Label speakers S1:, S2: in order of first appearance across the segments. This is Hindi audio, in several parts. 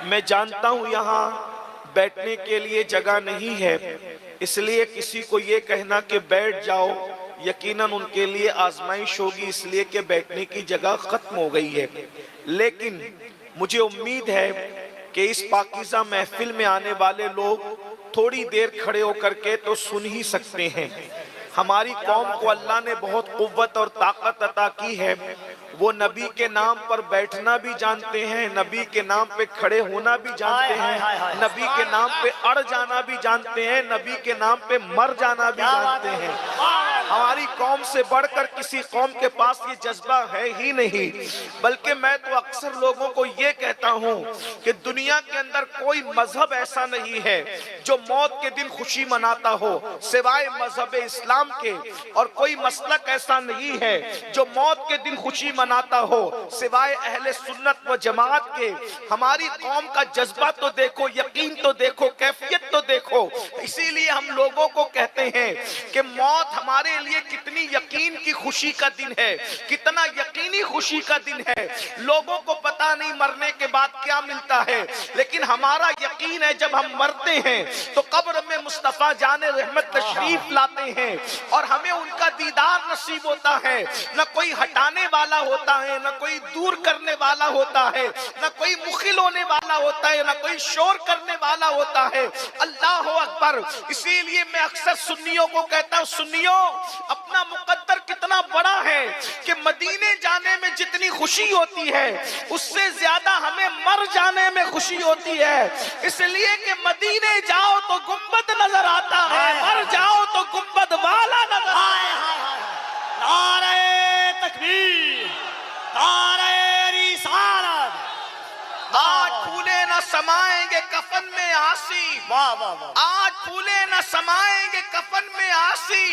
S1: मैं जानता हूं यहाँ बैठने के लिए जगह नहीं है, इसलिए किसी को ये कहना कि बैठ जाओ यकीनन उनके लिए आजमाइश होगी, इसलिए कि बैठने की जगह खत्म हो गई है। लेकिन मुझे उम्मीद है कि इस पाकीज़ा महफिल में आने वाले लोग थोड़ी देर खड़े होकर के तो सुन ही सकते हैं। हमारी कौम को अल्लाह ने बहुत कुव्वत और ताकत अता की है। वो नबी के नाम पर बैठना भी जानते हैं, नबी के नाम पे खड़े होना भी जानते हैं, नबी के नाम पे अड़ जाना भी जानते हैं, नबी के नाम पे मर जाना भी जानते हैं। हमारी कौम से बढ़कर किसी कौम के पास ये जज्बा है ही नहीं। बल्कि मैं तो अक्सर लोगों को ये कहता हूँ कि दुनिया के अंदर कोई मजहब ऐसा नहीं है जो मौत के दिन खुशी मनाता हो सिवाय मजहब इस्लाम के, और कोई मसलक ऐसा नहीं है जो मौत के दिन खुशी मनाता हो सिवाय अहले सुन्नत व जमात के। हमारी कौम का जज्बा तो देखो, यकीन तो देखो, कैफियत तो देखो। इसीलिए हम लोगों को कहते हैं कि मौत हमारे लिए कितनी यकीन की खुशी का दिन है, कितना यकीनी खुशी का दिन है। लोगों को पता नहीं मरने के बाद क्या मिलता है, लेकिन हमारा यकीन है जब हम मरते हैं तो कब्र में मुस्तफा जाने रहमत तशरीफ लाते हैं और हमें उनका दीदार नसीब होता है। न कोई हटाने वाला होता है, न कोई दूर करने वाला होता है, न कोई मुखिल होने वाला होता है, न कोई शोर करने वाला होता है। अल्लाह अकबर। इसीलिए मैं अक्सर सुन्नियों को कहता हूँ, सुन्नियों अपना मुकद्दर कितना बड़ा है कि मदीने जाने में जितनी खुशी होती है उससे ज्यादा हमें मर जाने में खुशी होती है। इसलिए कि मदीने जाओ तो गुंबद नजर आता है, मर जाओ तो गुंबद वाला नजर आता है।
S2: नारे तकबीर, नारे रिसालत।
S1: आज फूले न समाएंगे कफन में आसी,
S2: वाह वाह वाह।
S1: आज फूले न समाएंगे कफन में आसी,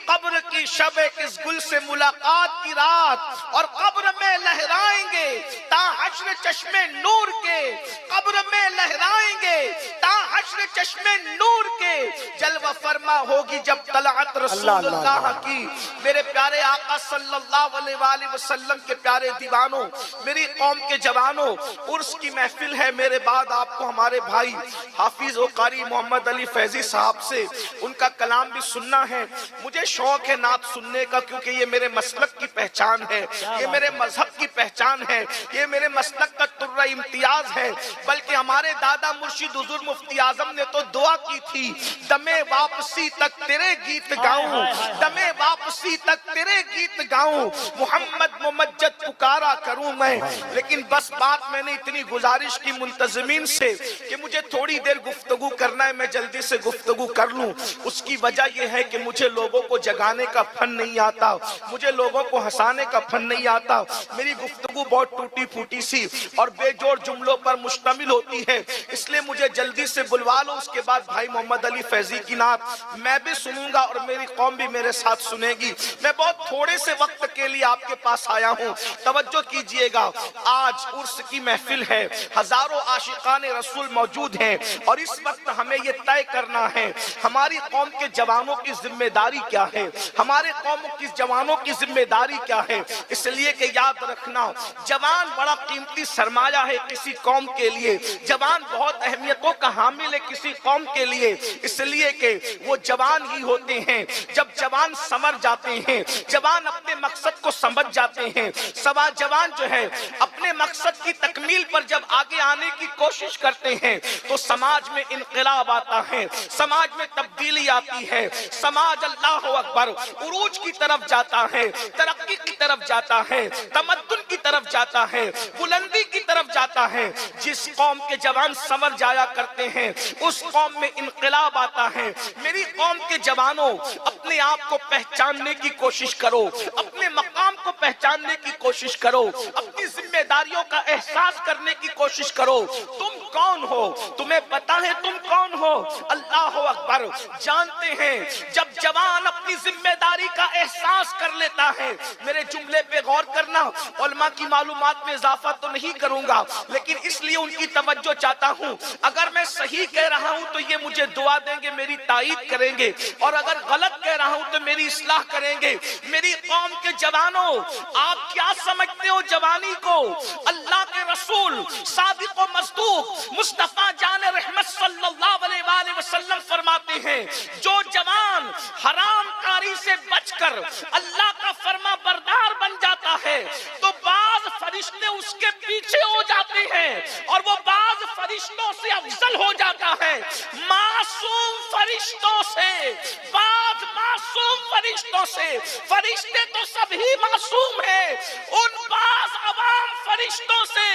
S1: कब्र की शबे किस गुल से मुलाकात की रात, और कब्र में लहराएंगे ता हश्र चश्मे नूर के, कब्र में लहराएंगे ता हश्र चश्मे नूर के। जलवा फरमा होगी जब तलअत रसूलुल्लाह की। मेरे प्यारे आका सल्लल्लाहु अलैहि वसल्लम के प्यारे दीवानों, मेरी कौम के जवानों, उर्स की महफिल है। मेरे बाद आपको हमारे भाई हाफिज व कारी मोहम्मद अली फैजी साहब से उनका कलाम भी सुनना है। मुझे शौक है नात सुनने का, क्योंकि ये मेरे मसलक की पहचान है, ये मेरे मजहब की पहचान है, ये मेरे मसलक का तुर्रा इम्तियाज है। बल्कि हमारे दादा मुर्शिद हुजूर मुफ्ती आजम ने तो दुआ की थी, दमे वापसी तक तेरे गीत गाऊं, दमे वापसी तक तेरे गीत गाऊं, मोहम्मद मुमज्जद पुकारा करूं मैं। लेकिन बस बात मैंने इतनी गुजारिश की मुंतजमीन से कि मुझे थोड़ी देर गुफ्तगू करना है, मैं जल्दी से गुफ्तगू कर लूं। उसकी वजह यह है कि मुझे लोगों को जगाने का फन नहीं आता, मुझे लोगों को हंसाने का फन नहीं आता। मेरी गुफ्तगू बहुत टूटी फूटी सी और बेजोड़ जुमलों पर मुश्तमिल होती है, इसलिए मुझे जल्दी से बुलवा लो। उसके बाद भाई मोहम्मद अली फैजी की नात मैं भी सुनूंगा और मेरी कौम भी मेरे साथ सुनेगी। मैं बहुत थोड़े से वक्त के लिए आपके पास आया हूँ, तवज्जो कीजिएगा। आज उर्स की महफिल है, हजारों आशिकाने रसूल मौजूद हैं और इस वक्त हमें यह तय करना है हमारी कौम के जवानों की जिम्मेदारी क्या है, हमारे कौम की जवानों की जिम्मेदारी क्या है। इसलिए कि याद रखना, जवान बड़ा कीमती सरमाया है किसी कौम के लिए, जवान बहुत अहमियतों का हामिल है किसी कौम के लिए। इसलिए कि वो जवान ही होते हैं जब जवान समझ जाते हैं, जवान अपने मकसद को समझ जाते हैं। सवा जवान जो है अपने मकसद की तकमील पर जब आगे आने की कोशिश करते हैं तो समाज में इनकलाब आता है, समाज में तब्दीली आती है, समाज अल्लाह अकबर उरूज की तरफ जाता है, तरक्की की तरफ जाता है, तमद्दुन की तरफ जाता है, बुलंदी की तरफ जाता है। जिस कौम के जवान समझ जाया करते हैं उस कौम में इनकलाब आता है। मेरी कौम के जवानों, अपने आप को पहचानने की कोशिश करो, अपने मकाम को पहचानने की कोशिश करो, अपनी जिम्मेदारियों का एहसास करने की कोशिश करो। तुम कौन हो, तुम्हें पता है तुम कौन हो? अल्लाह अकबर। जानते हैं जब जवान अपनी जिम्मेदारी का एहसास कर लेता है, मेरे जुमले पे गौर करना, उलमा की मालूमात में इजाफा तो नहीं करूंगा लेकिन इसलिए उनकी तवज्जो चाहता हूं। अगर मैं सही कह रहा हूं तो ये मुझे दुआ देंगे, मेरी ताईद करेंगे, और अगर गलत कह रहा हूं तो मेरी इस्लाह करेंगे। मेरी कौम के जवानों, आप क्या समझते हो जवानी को? अल्लाह के रसूल सादिक व मस्दूक मुस्तफा जान रहमत सल्लल्लाहु अलैहि वसल्लम फरमाते हैं, जो जवान हरामकारी से बचकर अल्लाह का फरमा बरदार बन जाता है तो बाज फरिश्ते उसके पीछे हो जाते हैं और वो बाज फरिश्तों से अफजल हो जाता है। मासूम फरिश्तों से, बाज मासूम फरिश्तों से, फरिश्ते तो सभी मासूम हैं, उन बाज अवाम फरिश्तों से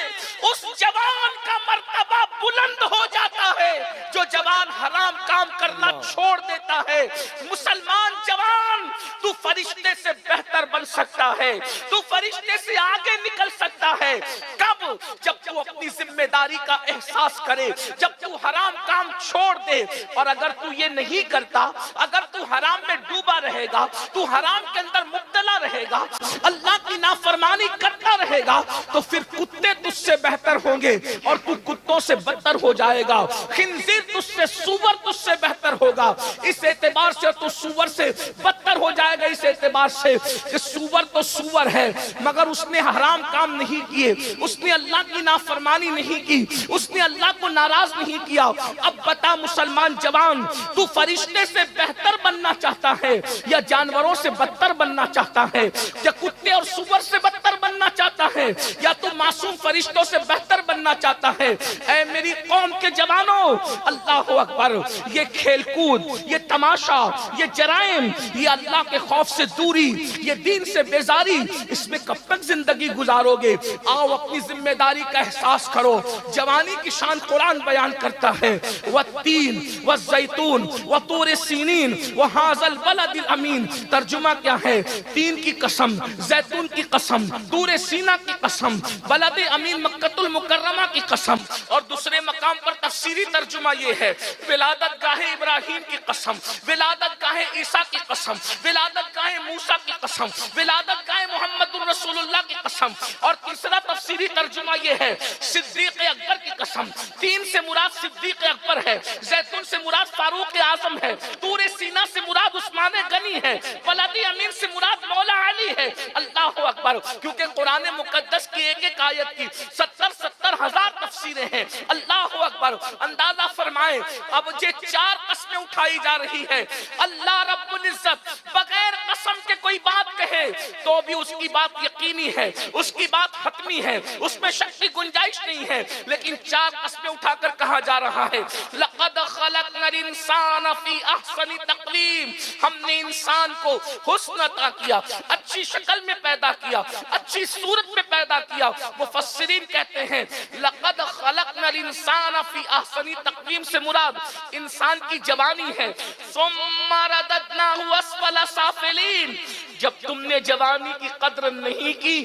S1: उस जवान का मर्तबा बुलंद हो जाता है जो जवान हराम काम करना छोड़ देता है। मुसलमान जवान, तू फरिश्ते से बेहतर बन सकता है, तू फरिश्ते से आगे निकल सकता है। कब? जब तू अपनी जिम्मेदारी का एहसास करे, जब तू हराम काम छोड़ दे। और अगर तू ये नहीं करता, अगर तू हराम में डूबा रहेगा, तू हराम के अंदर मुब्तला रहेगा, अल्लाह की नाफरमानी करता रहेगा, तो फिर कुत्ते तुझसे बेहतर होंगे और तू कुत्तों से बदतर हो जाएगा। खिंजीर तुझसे, सूअर तुझसे बेहतर होगा। इस एतबार से तू सूअर से बदतर हो जाएगा, इस एतबार से कि सूअर तो सूअर है मगर उसने हराम काम नहीं किए, उसने अल्लाह की नाफरमानी नहीं की, उसने अल्लाह को नाराज नहीं किया। अब बता मुसलमान जवान, तू फरिश्ते से बेहतर बनना चाहता है या जानवरों से बदतर बनना चाहता है, या कुत्ते और सूअर से बदतर बनना चाहता है, या तू मासूम फरिश्तों से बेहतर बनना चाहता है? ऐ मेरी कौम के जवानों, अल्लाह अकबर, ये खेलकूद, ये तमाशा, ये जराइम, ये अल्लाह के खौफ से दूरी, ये दीन से बेजारी, इसमें कब तक जिंदगी गुजारोगे? आओ अपनी जिम्मेदारी का एहसास करो। जवानी की शान कुरान बयान करता है, वत्तीन वज़ैतून वतूर सीनीन वहाज़ल बलदिल अमीन। तर्जुमा क्या है? तीन की कसम, जैतून की कसम, तूर सीना की कसम, बलद अमीन मक्कतुल मुकर्रमा की कसम। और दूसरे मकाम पर तफसीरी तर्जुमा ये है, विलादत गाहे इब्राहिम की कसम, विलादत गाहे ईसा की कसम, विलादत गाहे मूसा की कसम, विलादत गाहे मोहम्मदुर रसूलुल्लाह की कसम। और तीसरा तफसीरी तर्जुमा ये है, सिद्दीक अकबर की कसम। तीन से मुराद सिद्दीक अकबर है, जैतून से मुराद फारूक आजम है, तूर सीना से मुराद उस्मान गनी है, बलद अमीन से मुराद मौला अली है। अल्लाह अकबर, क्योंकि कुरान मुकद्दस की एक एक आयत की 70 हजार तफसीरें हैं। अल्लाह अकबर, अंदाजा फरमाए अब ये चार कस्में उठाई जा रही है। अल्लाह रब्बुल इज्जत बगैर कसम के कोई बात कहे तो भी उसकी बात यकीनी है, उसकी बात हतमी है, उसमें शक की गुंजाइश नहीं है। लेकिन चार कस्में उठाकर कहा जा रहा है, लक़द खलक़नल इंसान फी अहसनि तक़वीम, हमने इंसान को हुस्न अता किया, अच्छी शक्ल में पैदा किया, अच्छी सूरत में पैदा किया। मुफस्सिरीन कहते हैं लक़द खलक़नल इंसान फी अहसनि तक़वीम से मुराद इंसान की जवानी है। सुम्मा रददनाहु अस्फला साफिलीन, जब तुमने जवानी की कद्र नहीं की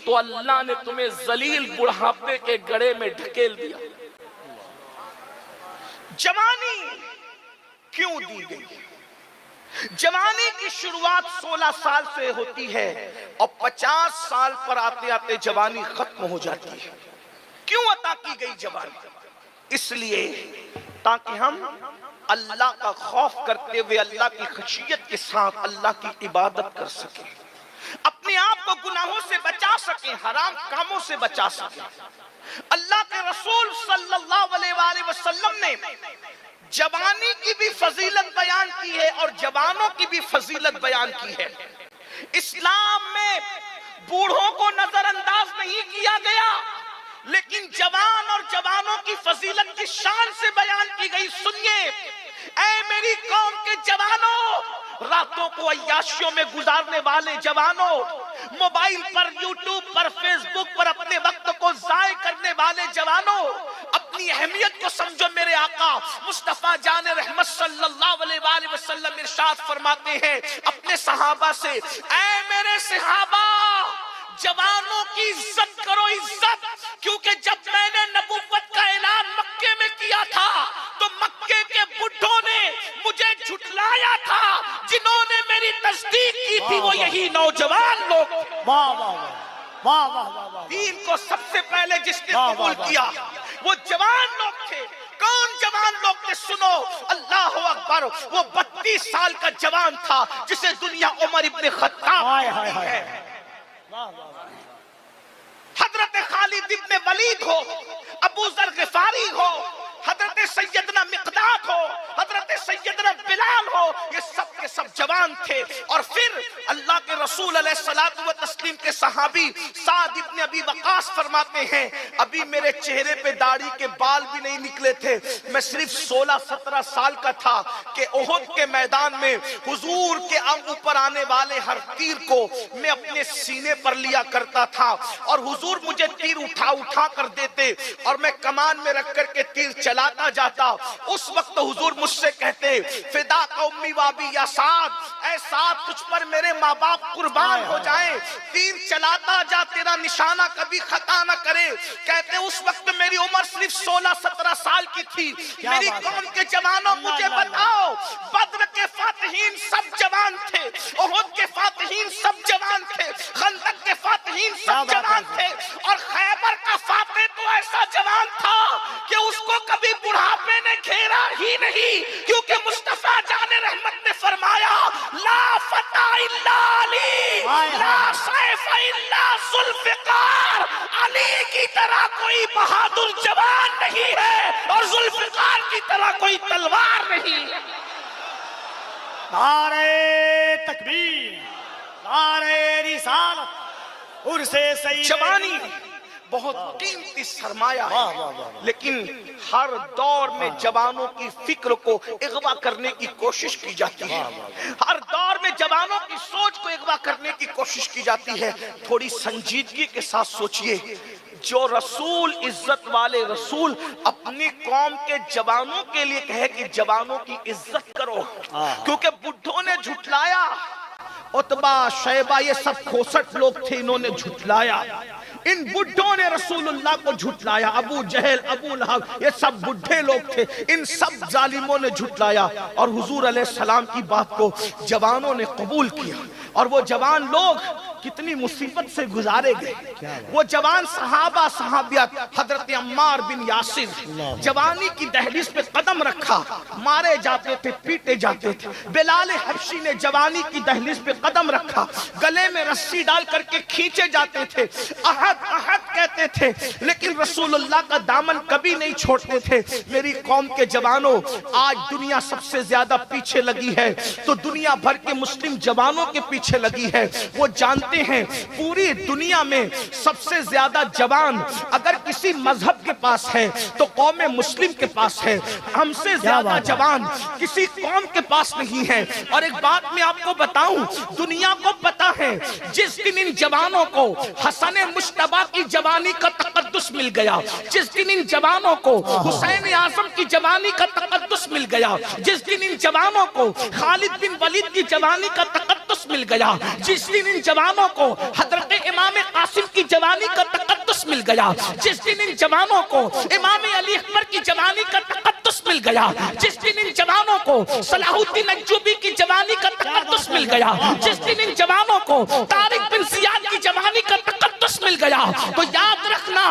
S1: तो अल्लाह ने तुम्हें जलील बुढ़ापे के गड़े में ढकेल दिया। जवानी क्यों दी गई? जवानी की शुरुआत 16 साल से होती है और 50 साल पर आते आते जवानी खत्म हो जाती है। क्यों अता की गई जवानी? इसलिए ताकि हम अल्लाह का खौफ करते हुए अल्लाह की खशियत के साथ अल्लाह की इबादत कर सकें, अपने आप को गुनाहों से बचा सकें, हराम कामों से बचा सकें। अल्लाह के रसूल सल्लल्लाहु अलैहि वसल्लम ने जवानी की भी फजीलत बयान की है और जवानों की भी फजीलत बयान की है। इस्लाम में बूढ़ों को नजरअंदाज नहीं किया गया, लेकिन जवान और जवानों की फजीलत की शान से बयान की गई। सुनिए ऐ मेरी कौम के जवानों, रातों को अय्याशियों में गुजारने वाले जवानों, मोबाइल पर, यूट्यूब पर, फेसबुक पर अपने वक्त को जाय करने वाले जवानों, अपनी अहमियत को समझो। मेरे आका मुस्तफा जान रहमत सल्लल्लाहु अलैहि वसल्लम इरशाद फरमाते हैं अपने सहाबा से, ऐ मेरे सहाबा, जवानों की इज्जत करो, इज्जत। क्योंकि जब मैंने नबुव्वत का ऐलान मक्के में किया था तो मक्के के बुढ़ों ने मुझे झुठलाया था, जिन्होंने मेरी तस्दीक की थी वो यही नौजवान लोग।
S2: वाह वाह वाह वाह वाह।
S1: दीन को सबसे पहले जिसने कबूल किया वो जवान लोग थे। कौन जवान लोग थे? सुनो, अल्लाह अकबर, वो 32 साल का जवान था जिसे दुनिया उमर इब्ने खत्ताब है। हजरत खालिद इब्ने वलीद हो, अबू जर गिफारी हो, हजरत सैयदना मिक़दाद हो, हजरत सैयदना बिलाल हो, ये सब के सब जवान थे। और फिर अल्लाह के रसूल अलैहिस्सलातु व तस्लीम के सहाबी साद इब्न अबी वक़ास फरमाते हैं, अभी मेरे चेहरे पे दाढ़ी के बाल भी नहीं निकले थे, मैं सिर्फ 16-17 साल का था कि उहुद के मैदान में हुजूर के ऊपर आने वाले हर तीर को मैं अपने सीने पर लिया करता था और हुजूर मुझे तीर उठा उठा कर देते और मैं कमान में रख कर के तीर चलाता जाता। उस वक्त हुजूर मुझसे कहते, फिदा कौमी वाबी या साद, ऐ साद तुझ पर मेरे माँ बाप कुर्बान हो जाएं, तीर चलाता जा, तेरा निशाना कभी खता न करे। कहते उस वक्त मेरी उम्र सिर्फ 16-17 साल की थी। मेरी कौम के जवानों मुझे बताओ, बद्र के फातिहीन सब जवान थे, उहुद के फातिहीन सब जवान थे, खंदक के फातिहीन सब जवान थे, और खैबर का फातिह तो ऐसा जवान था कि उसको कभी बुढ़ापे ने घेरा ही नहीं, क्योंकि मुस्तफा जाने रहमत ने फरमाया, ला फता इल्ला अली, ला सैफ इल्ला जुल्फिकार, अली की तरह कोई बहादुर जवान नहीं है और जुल्फिकार की तरह कोई तलवार नहीं है।
S2: नारे तकबीर, नारे रिसालत, उर्से सईद।
S1: जवानी बहुत कीमती सरमाया है, लेकिन हर दौर में जवानों की फिक्र को अगवा करने की कोशिश की जाती है, हर दौर में जवानों की सोच को अगवा करने की कोशिश की जाती है। थोड़ी संजीदगी के साथ सोचिए, जो रसूल, इज्जत वाले रसूल अपनी कौम के जवानों के लिए कहे कि जवानों की इज्जत करो, क्योंकि बुढ़ों ने झुठलाया, उतबा शैबा ये सब खोसट लोग थे, इन्होंने झुठलाया, इन बुढ़ों ने रसूलुल्लाह को झुठलाया, अबू जहल, अबू लहब, ये सब बुढ़े लोग थे, इन सब जालिमों ने झुठलाया। और हुजूर अलैहिस्सलाम की बात को जवानों ने कबूल किया, और वो जवान लोग कितनी मुसीबत से गुजारे गए। वो जवान सहाबा सहाबियात, हजरत अम्मार बिन यासिर जवानी की दहलीज पे कदम रखा, मारे जाते थे, पीटे जाते थे। बिलाल हबशी ने जवानी की दहलीज पे कदम रखा, गले में रस्सी डाल करके खींचे जाते थे, अहद अहद कहते थे, लेकिन रसूलुल्लाह का दामन कभी नहीं छोड़ते थे। मेरी कौम के जवानों, आज दुनिया सबसे ज्यादा पीछे लगी है तो दुनिया भर के मुस्लिम जवानों के पीछे लगी है। वो जानते हैं पूरी दुनिया में सबसे ज्यादा जवान अगर किसी मजहब के पास है तो कौम मुस्लिम के पास है, हमसे ज्यादा जवान किसी कौम के पास नहीं है। और एक बात मैं आपको बताऊं, दुनिया को पता है जिस दिन इन जवानों को हसन मुश्तबा की जवानी का तकद्दुस मिल गया, जिस दिन इन जवानों को हुसैन आजम की जवानी का तकद्दुस मिल गया, जिस दिन इन जवानों को खालिद बिन वलीद की जवानी का तकद्दुस मिल गया, जिस दिन इन जवानों को हजरत इमाम कासिम की जवानी का तकद्दुस मिल गया, जिस दिन इन जवानों को इमाम अली अकबर की जवानी का तकद्दुस मिल गया, जिस दिन इन जवानों को सलाहुद्दीन अय्यूबी की जवानी का तकद्दुस मिल गया, जिस दिन इन जवानों को तारिक बिन जियाद की जवानी का तकद्दुस मिल गया, तो याद रखना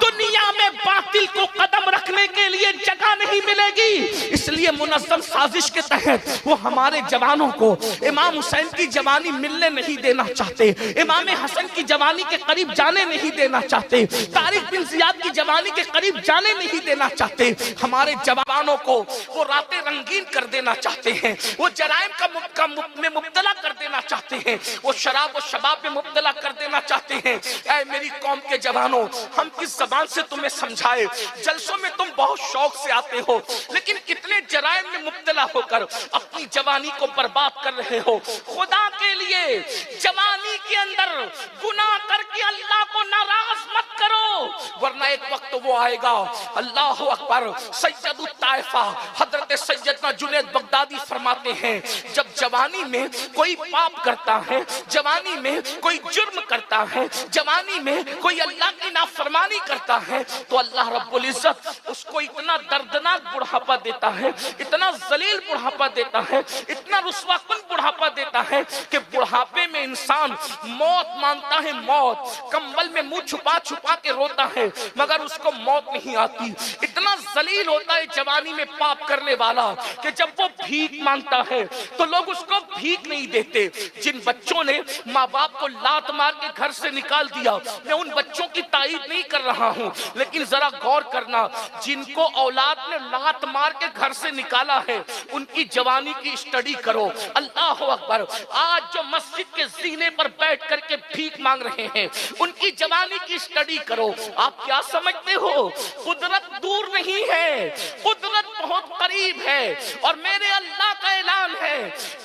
S1: दुनिया में बातिल को कदम रखने के लिए जगह नहीं मिलेगी। इसलिए मुनज़्ज़म साजिश के तहत वो हमारे जवानों को इमाम हुसैन की जवानी मिलने नहीं देना चाहते, इमाम हसन की जवानी के करीब जाने नहीं देना चाहते, तारिक बिन जियाद की जवानी के करीब जाने नहीं देना चाहते। हमारे जवानों को वो रातें रंगीन कर देना चाहते हैं, वो जराइम में मुब्तला कर देना चाहते हैं, वो शराब और शबाब में मुब्तला कर देना चाहते हैं। ऐ मेरी कौम के जवानों, हम किस जबान से तुम्हें समझाए? जलसों में तुम बहुत शौक से आते हो, लेकिन कितने जराइम में मुब्तला होकर अपनी जवानी को बर्बाद कर रहे हो। खुदा के लिए जवानी के अंदर गुनाह करके अल्लाह को नाराज मत करो, वरना एक वक्त वो आएगा। अल्लाह अकबर। सैयदुत ताइफा हजरत सैयदना जुनैद बगदादी फरमाते हैं, जब जवानी में कोई पाप करता है, जवानी में कोई जुर्म करता है, जवानी में कोई अल्लाह की नाफरमानी करता है, तो अल्लाह रब्बुल इज्जत उसको इतना दर्दनाक बुढ़ापा देता है, इतना जलील बुढ़ापा देता है, इतना रुस्वाकुन बुढ़ापा देता है कि बुढ़ापे में इंसान मौत मांगता है, मौत। कंबल में मुंह छुपा छुपा के रोता है मगर उसको मौत नहीं आती। इतना जलील होता है जवानी में पाप करने वाला कि जब वो भीख मांगता है तो लोग उसको भीख नहीं देते। जिन बच्चों ने माँ बाप को लात मार के घर से निकाल दिया, मैं उन बच्चों की तारीफ नहीं कर रहा हूं, लेकिन जरा गौर करना, जिनको औलाद ने लात मार के घर से निकाला है उनकी जवानी की स्टडी करो। अल्लाह अकबर। आज जो मस्जिद के जीने पर बैठ करके भीख मांग रहे हैं उनकी जवानी की स्टडी करो। आप क्या समझते हो, कुदरत दूर नहीं है, कुदरत बहुत करीब है। और मेरे अल्लाह का ऐलान है,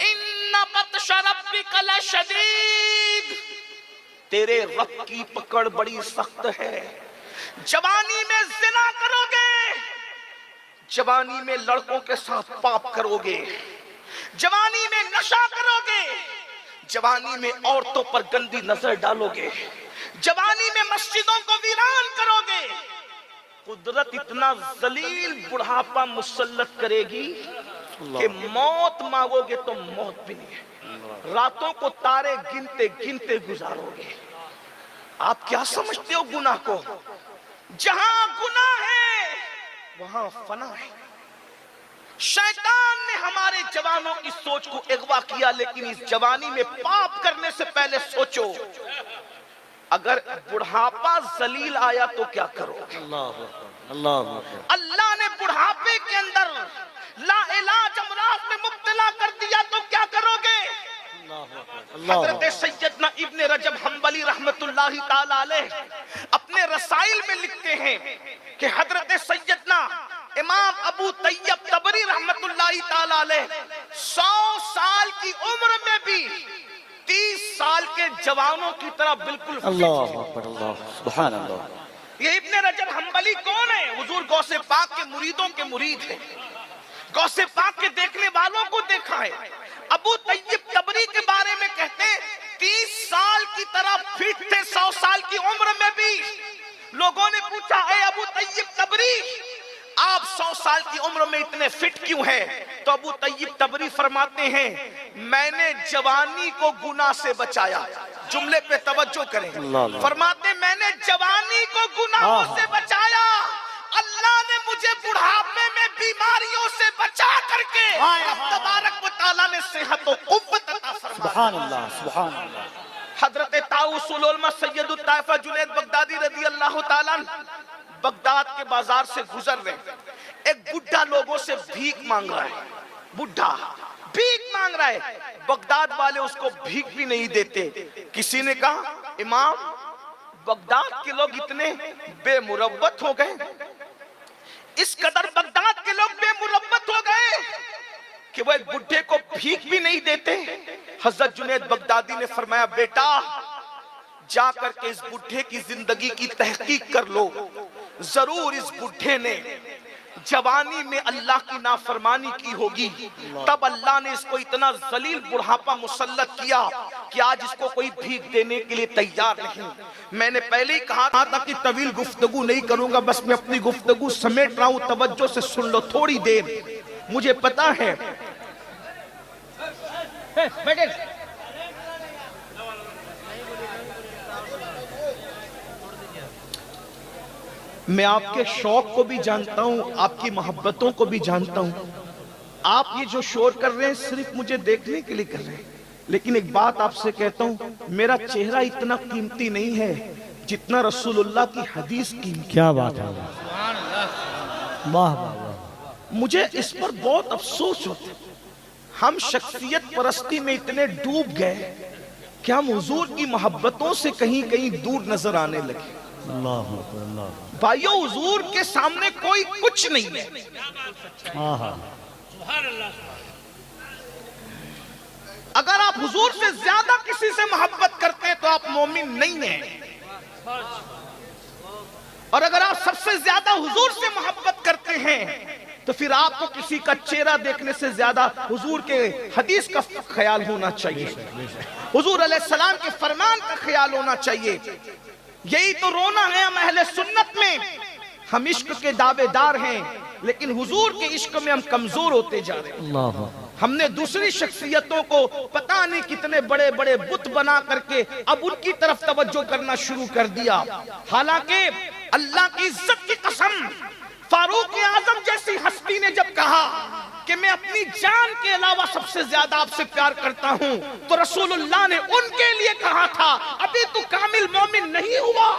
S1: इन्ना बत्शा रब्बिका लशदीद, तेरे रब की पकड़ बड़ी सख्त है। जवानी में जिना करोगे, जवानी में लड़कों के साथ पाप करोगे, जवानी में नशा करोगे, जवानी में औरतों पर गंदी नजर डालोगे, जवानी में मस्जिदों को वीरान करोगे, कुदरत इतना जलील बुढ़ापा मुसल्लत करेगी कि मौत मांगोगे तो मौत भी नहीं है, रातों को तारे गिनते गिनते गुजारोगे। आप क्या समझते हो गुनाह को? जहां गुनाह है वहां फना है। शैतान ने हमारे जवानों की सोच को अगवा किया, लेकिन इस जवानी में पाप करने से पहले सोचो, अगर बुढ़ापा जलील आया तो क्या करोगे? अल्लाह ने बुढ़ापे के अंदर लाइलाज अमराज में मुब्तला कर दिया तो क्या करोगे? हजरत सैयदना इब्न रजब हम्बली रहमतुल्लाहि ताला अलैह अपने रसाइल में लिखते हैं कि हजरत सैयदना इमाम अबू तैयब तबरी रहमतुल्लाहि ताला अलैह 100 साल की उम्र में भी 30 साल के जवानों की तरह बिल्कुल
S2: अल्लाह अकबर, अल्लाह सुभान अल्लाह।
S1: ये इब्न रजब हम्बली कौन है? हुजूर गौसे पाक के मुरीदों के मुरीद हैं, गौसे पाक के देखने वालों को देखा है। अबू तैयब तबरी के बारे में कहते हैं 30 साल की तरह फिट थे, 100 साल की उम्र में भी। लोगों ने पूछा, ए अबू तैयब तबरी, आप 100 साल की उम्र में इतने फिट क्यों हैं? तो अबू तैयब तबरी फरमाते हैं, मैंने जवानी को गुनाह से बचाया। जुमले पे तवज्जो करें। फरमाते, मैंने जवानी को गुनाहों से बचाया, अल्लाह ने मुझे बुढ़ापे में बीमारियों से बचा करके तबारक व तआला ने सेहत और कुव्वत अता फरमाई।
S2: सुभान अल्लाह, सुभान अल्लाह।
S1: हजरत ताउसुल उलमा सैयदुत ताइफा जुनैद बगदादी रज़ी अल्लाह ताला बगदाद के बाजार से गुजर रहे। एक बुढ़ा लोगों से भीख मांग रहा है, बुढ़ा भीख मांग रहा है। बगदाद वाले उसको भीख भी नहीं देते। किसी ने कहा, इमाम, बगदाद के लोग इतने बेमुरव्वत हो गए, इस कदर बगदाद के लोग बेमुरव्वत हो गए कि वो एक बुढ़े को भीख भी नहीं देते। हजरत जुनैद बगदादी ने फरमाया, बेटा जा करके इस बुढ़े की जिंदगी की तहकीक कर लो, जरूर इस बुढ़े ने जवानी में अल्लाह की नाफरमानी की होगी, तब अल्लाह ने इसको इतना जलील बुढ़ापा मुसल्लत किया कि आज इसको कोई भीख देने के लिए तैयार नहीं। मैंने पहले ही कहा था कि तवील गुफ्तगू नहीं करूंगा, बस मैं अपनी गुफ्तगू समेट रहा हूं, तवज्जो से सुन लो थोड़ी देर। मुझे पता है मैं आपके शौक को भी जानता हूं, आपकी मोहब्बतों को भी जानता हूं। आप ये जो शोर कर रहे हैं सिर्फ मुझे देखने के लिए कर रहे हैं, लेकिन एक बात आपसे कहता हूं, मेरा चेहरा इतना कीमती नहीं है जितना रसूलुल्लाह की हदीस कीमती।
S2: क्या बात है, वाह वाह।
S1: मुझे इस पर बहुत अफसोस होता है, हम शख्सियत परस्ती में इतने डूब गए कि हम हुजूर की मोहब्बतों से कहीं कहीं दूर नजर आने लगे। भाइयों, हुजूर के सामने कोई कुछ नहीं है। अगर आप हुजूर से ज्यादा किसी से मोहब्बत करते हैं तो आप मोमिन नहीं हैं, और अगर आप सबसे ज्यादा हुजूर से मोहब्बत करते हैं तो फिर आपको किसी का चेहरा देखने से ज्यादा हुजूर के हदीस का ख्याल होना चाहिए, हुजूर अलैहिस्सलाम के फरमान का ख्याल होना चाहिए। यही तो रोना है हम अहले सुन्नत में। हम इश्क के दावेदार हैं, लेकिन हुजूर के इश्क में हम कमजोर होते जा रहे हैं। हमने दूसरी शख्सियतों को पता नहीं कितने बड़े बड़े बुत बना करके अब उनकी तरफ तवज्जो करना शुरू कर दिया। हालांकि अल्लाह की इज्जत की कसम, फारूक आजम जैसी हस्ती ने जब कहा कि मैं अपनी जान के अलावा सबसे ज्यादा आपसे प्यार करता हूं, तो रसूलुल्लाह ने उनके लिए कहा था अभी तू कामिल मोमिन नहीं हुआ।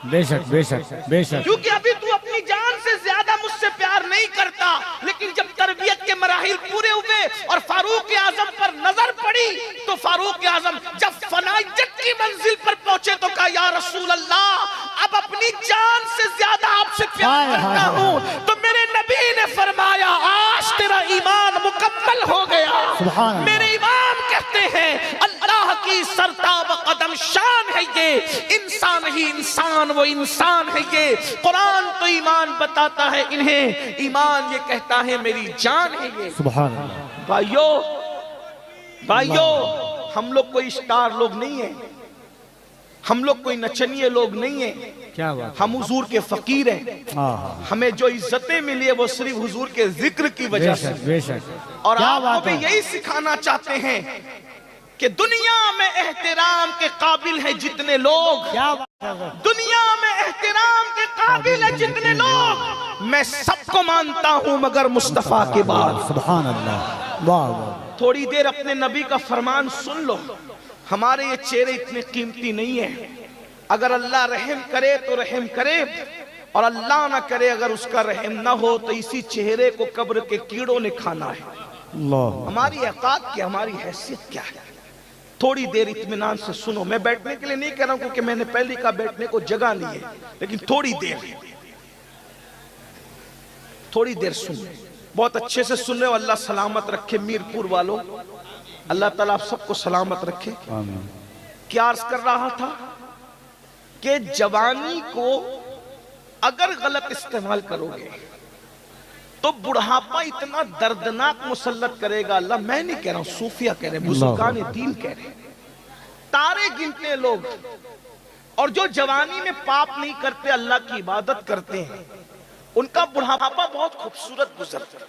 S2: बेशक बेशक बेशक,
S1: क्योंकि अभी तू अपनी जान से ज्यादा मुझसे प्यार नहीं करता। लेकिन जब तरबियत के मराहिल पूरे हुए और फारूक आजम पर नजर पड़ी, तो फारूक आजम जब फनाइयत की मंजिल पर पहुंचे तो कहा या रसूल अल्लाह अब अपनी जान से ज्यादा आपसे प्यार करता हूं। तो मेरे नबी ने फरमाया आज तेरा ईमान मुकम्मल हो गया। मेरे इमाम कहते हैं अल्लाह की सरताब कदम शान है ये, इंसान ही इंसान वो इंसान है ये। कुरान तो ईमान बताता है इन्हें, ईमान ये कहता है मेरी जान है ये।
S2: सुभान अल्लाह।
S1: भाइयों भाइयों, हम लोग कोई स्टार लोग नहीं है, हम लोग कोई नचनिए लोग नहीं है।
S2: क्या बात,
S1: हम हुजूर के फकीर हैं। हमें जो इज्जतें मिली है वो सिर्फ हुजूर के जिक्र की वजह से।
S2: बेशक।
S1: और आपको भी यही सिखाना चाहते हैं कि दुनिया में एहतराम के काबिल है जितने लोग, दुनिया में एहतराम के काबिल है जितने लोग, मैं सबको मानता हूं मगर मुस्तफा के बाद।
S2: सुभान अल्लाह। वाह वाह।
S1: थोड़ी देर अपने नबी का फरमान सुन लो। हमारे ये चेहरे इतने कीमती नहीं है। अगर अल्लाह रहम करे तो रहम करे, और अल्लाह ना करे अगर उसका रहम ना हो तो इसी चेहरे को कब्र के कीड़ों ने खाना है। हमारी औकात क्या, हमारी हैसियत क्या है? थोड़ी देर इत्मीनान से सुनो। मैं बैठने के लिए नहीं कह रहा हूं क्योंकि मैंने पहले कहा बैठने को जगह नहीं है, लेकिन थोड़ी देर सुनो। बहुत अच्छे से सुन रहे हो। अल्लाह सलामत रखे मीरपुर वालों, अल्लाह ताला आप सबको सलामत रखे। क्या अर्ज कर रहा था कि जवानी को अगर गलत इस्तेमाल करोगे तो बुढ़ापा इतना दर्दनाक मुसल्लत करेगा। अल्लाह, मैं नहीं कह रहा हूं, सूफिया कह रहे, बुजुर्गान दीन कह रहे, तारे गिनते लोग, और जो जवानी में पाप नहीं करते अल्लाह की इबादत करते हैं, उनका बुढ़ापा बहुत खूबसूरत गुजरता है।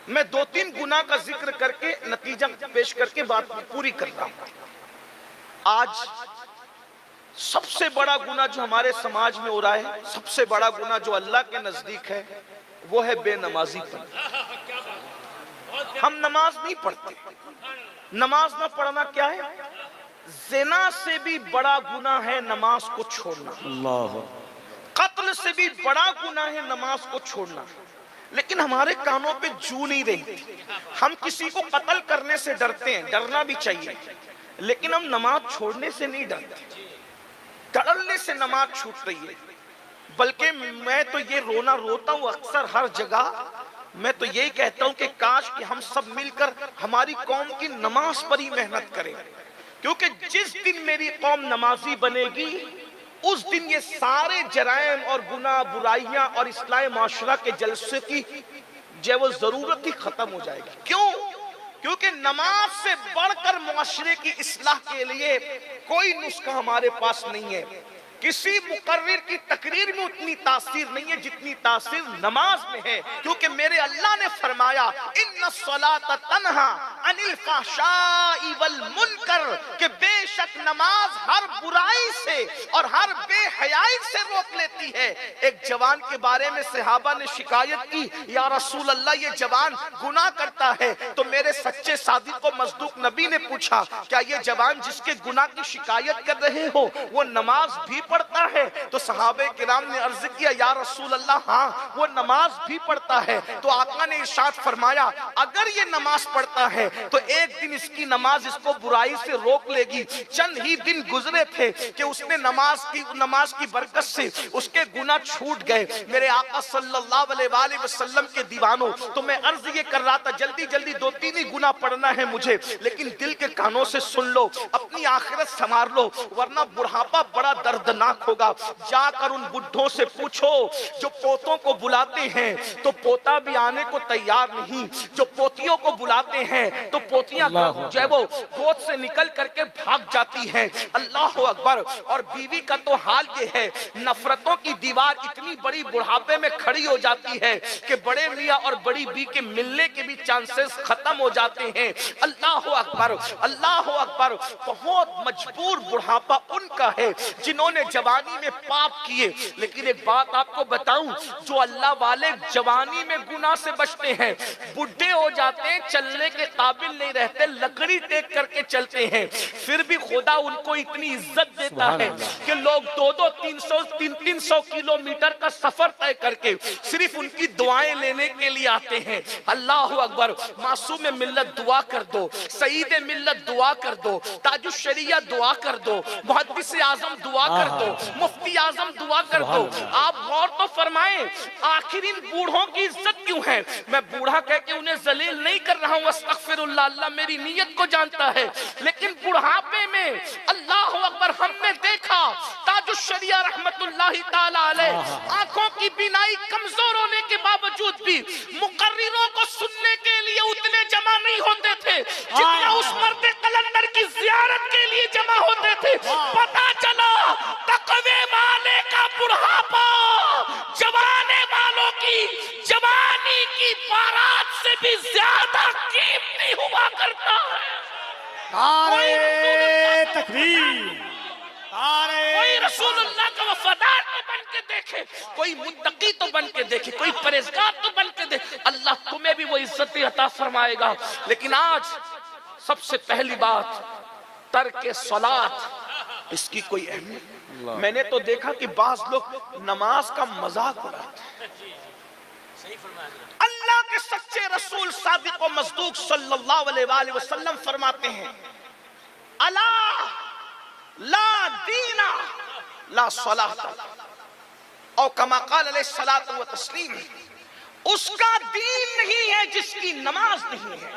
S1: मैं 2-3 गुनाह का जिक्र करके नतीजा पेश करके बात पूरी कर रहा हूं। आज सबसे बड़ा गुनाह जो हमारे समाज में हो रहा है, सबसे बड़ा गुनाह जो अल्लाह के नजदीक है, वो है बेनमाजी पर। हम नमाज नहीं पढ़ते। नमाज ना पढ़ना क्या है? ज़िना से भी बड़ा गुनाह है नमाज को छोड़ना। अल्लाह। कत्ल से भी बड़ा गुनाह है नमाज को छोड़ना। लेकिन हमारे कानों पे जू नहीं रही। हम किसी को कत्ल करने से डरते हैं, डरना भी चाहिए, लेकिन हम नमाज छोड़ने से नहीं डरते। डरने से नमाज छूट रही है। बल्कि मैं तो ये रोना रोता हूँ अक्सर हर जगह। मैं तो यही कहता हूँ कि काश कि हम सब मिलकर हमारी कौम की नमाज पर ही मेहनत करें, क्योंकि जिस दिन मेरी कौम नमाजी बनेगी उस दिन ये सारे जराइम और गुनाह, बुराइयां और इस्लाही माशरा के जलसे की जो वो जरूरत ही खत्म हो जाएगी। क्यों? क्योंकि नमाज से बढ़कर मुआशरे की इस्लाह के लिए कोई नुस्खा हमारे पास नहीं है। किसी मुकर्रिर की तकरीर में उतनी तासीर नहीं है जितनी तासीर नमाज में है, क्योंकि मेरे अल्लाह ने फरमाया इन्नस्सलात तन्हा अनिल फहशाई वल मुनकर, कि बेशक नमाज हर बुराई से और हर बेहयाई से रोक लेती है। एक जवान के बारे में सहाबा ने शिकायत की, या रसूल अल्लाह ये जवान गुनाह करता है। तो मेरे सच्चे सादिक को मज़दूक नबी ने पूछा, क्या ये जवान जिसके गुनाह की शिकायत कर रहे हो वो नमाज भी पढ़ता है? तो सहाबे किराम ने अर्ज किया, या रसूल अल्लाह हाँ वो नमाज भी पढ़ता है। तो आका ने इरशाद फरमाया, अगर ये नमाज पढ़ता है तो एक दिन इसकी नमाज इसको बुराई से रोक लेगी। चंद ही दिन गुजरे थे कि उसने नमाज की बरकत से उसके गुनाह छूट गए। मेरे आका सल्लल्लाहु अलैहि वसल्लम के दीवानों, तो मैं अर्ज ये कर रहा था जल्दी जल्दी 2-3 ही गुनाह पढ़ना है मुझे, लेकिन दिल के कानों से सुन लो, अपनी आखिरत संवार लो, वरना बुढ़ापा बड़ा दर्दनाक होगा। जाकर उन बुढ़ों से पूछो जो पोतों को बुलाते हैं तो पोता पोता भी आने को तैयार नहीं। जो पोतियों को बुलाते हैं तो पोतियां जो है वो गोद से निकल करके भाग जाती हैं। अल्लाह अकबर। और बीवी का तो हाल ये है, नफरतों की दीवार इतनी बड़ी बुढ़ापे में खड़ी हो जाती है कि बड़े मियाँ और बड़ी बी के मिलने के भी चांसेस खत्म हो जाते हैं। अल्लाह अकबर, अल्लाह अकबर। बहुत मजबूर बुढ़ापा उनका है जिन्होंने जवानी में पाप किए। लेकिन एक बात आपको बताऊं, जो अल्लाह वाले जवानी में गुनाह से बचते हैं, बुढ़े हो जाते हैं, चलने के काबिल नहीं रहते, लकड़ी देख करके चलते हैं, फिर भी खुदा उनको इतनी इज्जत देता है कि लोग 200, 300, 300 किलोमीटर का सफर तय करके सिर्फ उनकी दुआएं लेने के लिए आते हैं। अल्लाह अकबर। मासूम मिल्लत दुआ कर दो, सईद मिल्लत दुआ कर दो, ताजुश शरिया दुआ कर दो, मुहद्दिस आजम दुआ कर दो, मुफ्ती आजम दुआ कर दो। आप गौर तो फरमाएं, आखिर इन बूढ़ों की इज्जत क्यों है? मैं बूढ़ा कह के उन्हें जलील नहीं कर रहा हूँ, अस्तगफिरुल्लाह, अल्लाह मेरी नीयत को जानता है। लेकिन बुढ़ापे में अल्लाह अकबर हमने देखा ताजुश शरिया रहमतुल्लाहि ताला अलैह आंखों की बीनाई कमजोर होने के बावजूद भी मुकर्रिरों को सुनने के लिए उतने जमा नहीं होते थे जितना उस मर्द कलंदर की जियारत के लिए जमा होते थे। पता चला तकवे वाले का बुढ़ापा जवाने वालों की जवानी की बारात से भी ज्यादा कीमती हुआ करता है।
S2: नारे तकबीर,
S1: कोई रसूलुल्लाह का वफादार तो बन के देखे, कोई मुत्तकी तो बन के देखे, कोई परहेजगार तो बन के देखे, अल्लाह तुम्हें भी वो इज्जत अता फरमाएगा। लेकिन आज सबसे पहली बात, तर्क सलात, इसकी कोई अहमियत। मैंने तो देखा कि बाज लोग नमाज का मजाक उड़ाते हैं। अल्लाह के सच्चे रसूल सादिक व मस्दूक सल्लल्लाहु अलैहि वसल्लम फरमाते हैं, अला ला दीना ला सलात, और कमा क़ाल अलैहि सलात व तस्लीम, उसका दीन नहीं है जिसकी नमाज नहीं है।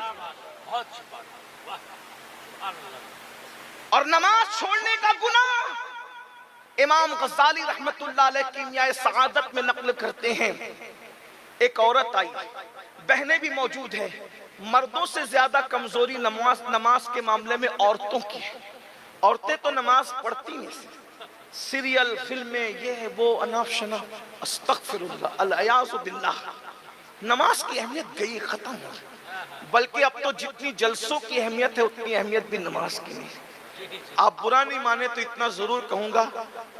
S1: और नमाज छोड़ने का गुनाह इमाम गज़ाली रहमतुल्लाह अलैह कीमियाए सआदत में नकल करते हैं। एक औरत आई, बहनें भी मौजूद हैं, मर्दों से ज्यादा कमजोरी नमाज के मामले में औरतों की है। औरतें तो नमाज पढ़ती नहीं, सीरियल, फिल्में, ये वो अनाफ शनाफ, अस्तगफिरुल्लाह, अल-अयाज़ु बिल्लाह। नमाज की अहमियत गई, खत्म हो गई। बल्कि अब तो जितनी जलसों की अहमियत है उतनी अहमियत भी नमाज की नहीं। आप बुरा नहीं माने तो इतना जरूर कहूंगा,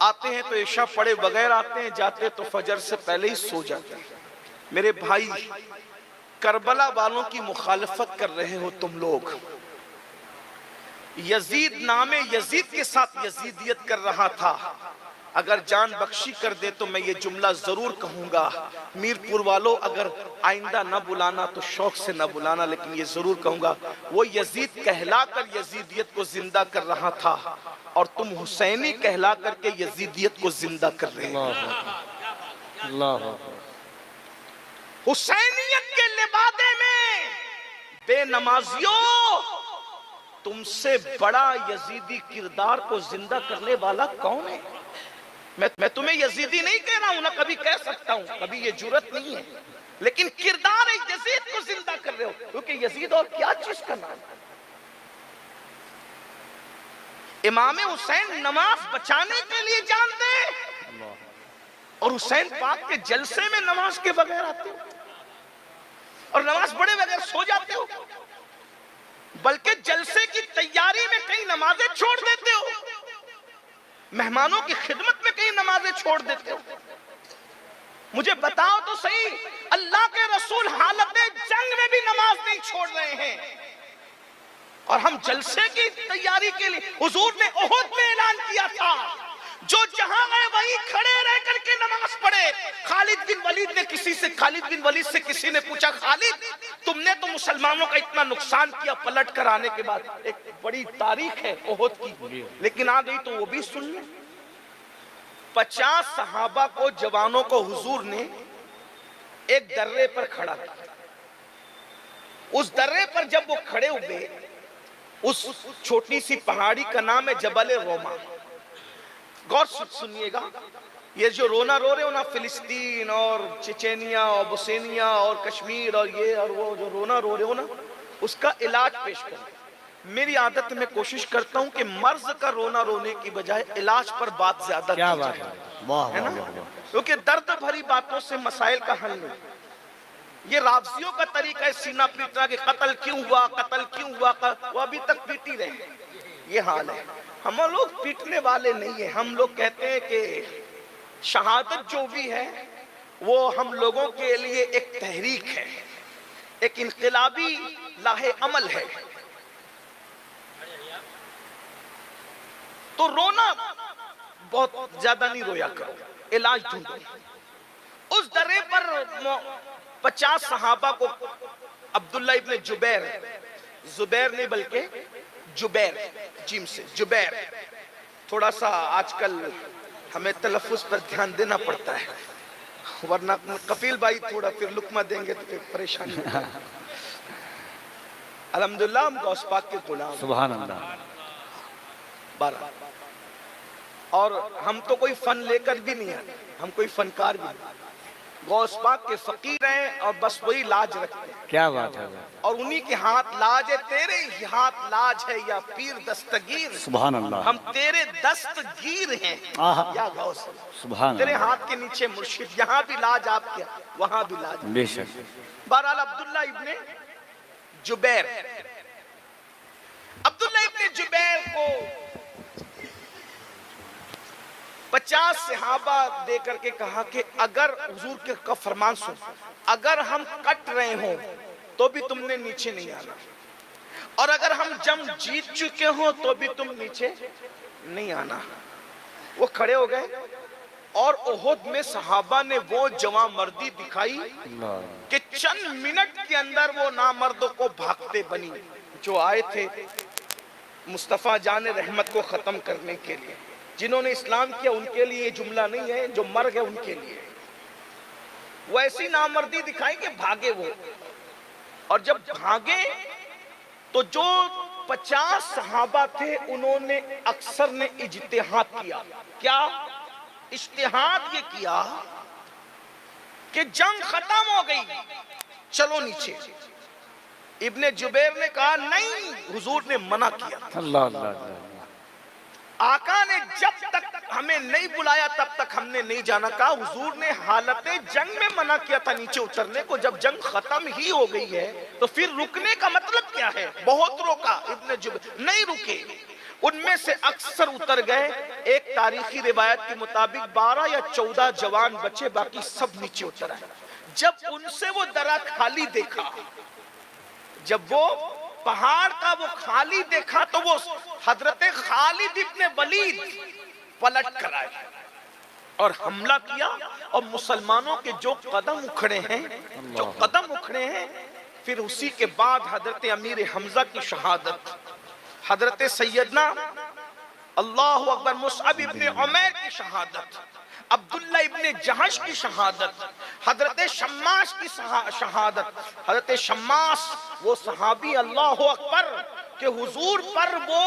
S1: आते हैं तो इशा पढ़े बगैर आते हैं, जाते तो फजर से पहले ही सो जाते हैं। मेरे भाई, करबला वालों की मुखालफत कर रहे हो तुम लोग। यजीद नामे यजीद के साथ यजीदियत कर रहा था। अगर जान बख्शी कर दे तो मैं ये जुमला जरूर कहूंगा, मीरपुर वालों अगर आइंदा न बुलाना तो शौक से न बुलाना, लेकिन ये जरूर कहूंगा, वो यजीद कहलाकर यजीदियत को जिंदा कर रहा था और तुम हुसैनी कहला करके यजीदियत को जिंदा कर रहे हो। हुसैनियत के लिबादे में बेनमाजियों, तुमसे बड़ा यजीदी किरदार को जिंदा करने वाला कौन है? मैं तुम्हें यजीदी नहीं कह रहा हूं, ना कभी कह सकता हूं, कभी ये जुर्रत नहीं है, लेकिन किरदार यजीद को जिंदा कर रहे हो, क्योंकि यजीद और क्या चीज का नाम। इमाम हुसैन नमाज बचाने के लिए जान दे, और हुसैन पाक के जलसे में नमाज के बगैर आते हो और नमाज पढ़े बगैर सो जाते हो, बल्कि जलसे की तैयारी में कई नमाजें छोड़ देते हो, मेहमानों की खिदमत में कई नमाजें छोड़ देते हो। मुझे बताओ तो सही, अल्लाह के रसूल हालत जंग में भी नमाज नहीं छोड़ रहे हैं, और हम जलसे की तैयारी के लिए, हुजूर ने उहुद में ऐलान किया था, जो जहां गए वहीं खड़े रह करके नमाज पढ़े। खालिद बिन वलीद से किसी ने पूछा, खालिद तुमने तो मुसलमानों का इतना नुकसान किया पलट कर आने के बाद, एक बड़ी तारीख है उहुद की, लेकिन आ गई तो वो भी सुन ले। 50 सहाबा को, जवानों को हुजूर ने एक दर्रे पर खड़ा किया। उस दर्रे पर जब वो खड़े हुए, उस छोटी सी पहाड़ी का नाम है जबल रोमा। गौर सुनिएगा, ये जो रोना रो रहे हो ना, फिलिस्तीन और चेचेनिया और बोस्निया और कश्मीर और ये और वो जो रोना रो रहे हो ना, उसका इलाज पेश करो। मेरी आदत में कोशिश करता हूं कि मर्ज का रोना रोने की बजाय इलाज पर बात ज्यादा
S2: क्या
S1: की
S2: बात
S1: जाए,
S2: है, वाह
S1: है
S2: वाह
S1: ना,
S2: वाह।
S1: क्योंकि दर्द भरी बातों से मसाइल का हल नहीं। ये राफजियों का तरीका है सीना पीटना कि कत्ल क्यों हुआ, कत्ल क्यों हुआ, वो अभी तक पीटी रहे। ये हाल है। हम लोग पीटने वाले नहीं है। हम लोग कहते हैं कि शहादत जो भी है वो हम लोगों के लिए एक तहरीक है, एक इनकलाबी लाहे अमल है। तो रोना बहुत ज्यादा नहीं रोया करो, इलाज ढूंढो। उस दर्रे पर 50 सहाबा को अब्दुल्ला इब्ने जुबैर नहीं बल्कि जुबैर, जिम से जुबैर। थोड़ा सा आजकल हमें तलफ्फुज पर ध्यान देना पड़ता है, वरना कफील भाई थोड़ा फिर लुकमा देंगे तो फिर परेशानी। अल्हम्दुलिल्लाह हम गौस पाक के गुलाम,
S2: सुभान अल्लाह।
S1: 12। और हम तो कोई फन लेकर भी नहीं आते, हम कोई फनकार भी नहीं, गौस पाक के फकीर हैं और बस वही लाज रखते हैं।
S2: क्या बात है,
S1: और उन्हीं के हाथ लाज है, तेरे ही हाथ लाज है या पीर दस्तगीर।
S2: सुभान अल्लाह।
S1: हम तेरे दस्तगीर हैं या गौस,
S2: सुभान
S1: तेरे
S2: अल्लाह।
S1: हाथ के नीचे मुर्शिद। यहाँ भी लाज आपके, वहां भी लाज।
S2: बेशक।
S1: बहरहाल अब्दुल्ला इब्ने जुबैर, अब्दुल्ला इब्ने जुबैर को 50 सहाबा दे करके कहा कि अगर हुजूर के का फरमान सुन, अगर हम कट रहे हो तो भी तुमने नीचे नहीं आना, और अगर हम जंग जीत चुके हो तो भी तुम नीचे नहीं आना। वो खड़े हो गए और ओहद में सहाबा ने वो जवामर्दी दिखाई कि चंद मिनट के अंदर वो नामर्दों को भागते बनी जो आए थे मुस्तफा जान रहमत को खत्म करने के लिए। जिन्होंने इस्लाम किया उनके लिए ये जुमला नहीं है, जो मर गए उनके लिए। वो ऐसी नामर्दी दिखाई कि भागे वो, और जब भागे तो जो 50 सहाबा थे उन्होंने अक्सर ने इज्तिहाद किया। क्या इज्तिहाद ये किया कि जंग खत्म हो गई, चलो नीचे। इब्ने जुबैर ने कहा नहीं, हुजूर ने मना किया।
S2: अल्लाह अल्लाह।
S1: आका ने जब तक हमें नहीं बुलाया तब तक हमने नहीं जाना। कहा हुजूर ने हालते जंग में मना किया था नीचे उतरने को, जब जंग खत्म ही हो गई है तो फिर रुकने का मतलब क्या है। बहुत रोका, इब्ने जुबैर नहीं रुके। उनमें से अक्सर उतर गए। एक तारीखी रिवायत के मुताबिक 12 या 14 जवान बचे, बाकी सब नीचे उतर आए। जब उनसे वो दरा खाली देखा, जब वो पहाड़ का वो खाली देखा तो वो हजरत खालिद इब्ने वलीद पलट कर आए और हमला किया। और मुसलमानों के जो कदम उखड़े हैं, फिर उसी के बाद हजरत अमीर हमजा की शहादत, हजरत सैयदना अल्लाहु अकबर मुसअब इब्ने उमैर की शहादत, अब्दुल्ला इब्ने जहश की शहादत, हजरत शम्मास की शहादत। हजरत शम्मास वो सहाबी अल्लाहु अकबर के हुजूर पर वो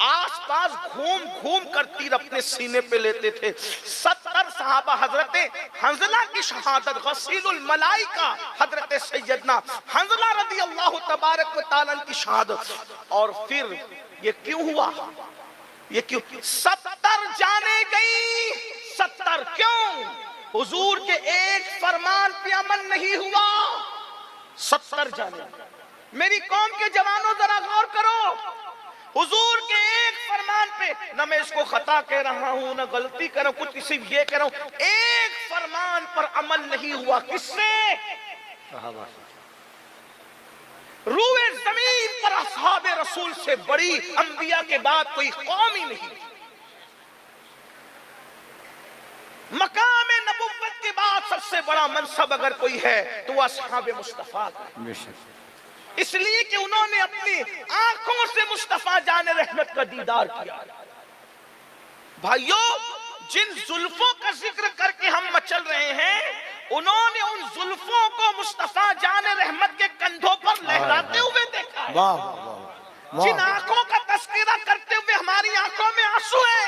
S1: आसपास घूम घूम कर तीर अपने सीने पे लेते थे। 70 सहाबा, हजरत हंजला की शहादत, गसीलुल मलाइका हजरत सैयदना हंजला रदी अल्लाह तबारक व तआला की शहादत। और फिर ये क्यों हुआ, ये क्यों 70 जाने गई। 70 क्यों? हुजूर के एक फरमान पे अमल नहीं हुआ, 70 जाने। मेरी कौम के जवानों जरा गौर करो, हुजूर के एक फरमान पे, न मैं इसको खता कह रहा हूं न गलती कर रहा हूं, कुछ सिर्फ ये कह रहा हूं, एक फरमान पर अमल नहीं हुआ। किससे? रूए जमीन पर असहाबे रसूल से बड़ी अंबिया के बाद कोई कौम ही नहीं। मकाम नबुव्वत के बाद सबसे बड़ा मनसब अगर कोई है तो वह असहाबे मुस्तफा का। इसलिए कि उन्होंने अपनी आंखों से मुस्तफा जाने रहमत का दीदार किया। भाइयों, जिन जुल्फों का जिक्र करके हम मचल रहे हैं, उन्होंने उन जुल्फों को मुस्तफा जाने रहमत के कंधों पर लहराते हुए देखा है। जिन आंखों का तस्करा करते हुए हमारी आंखों में आंसू है,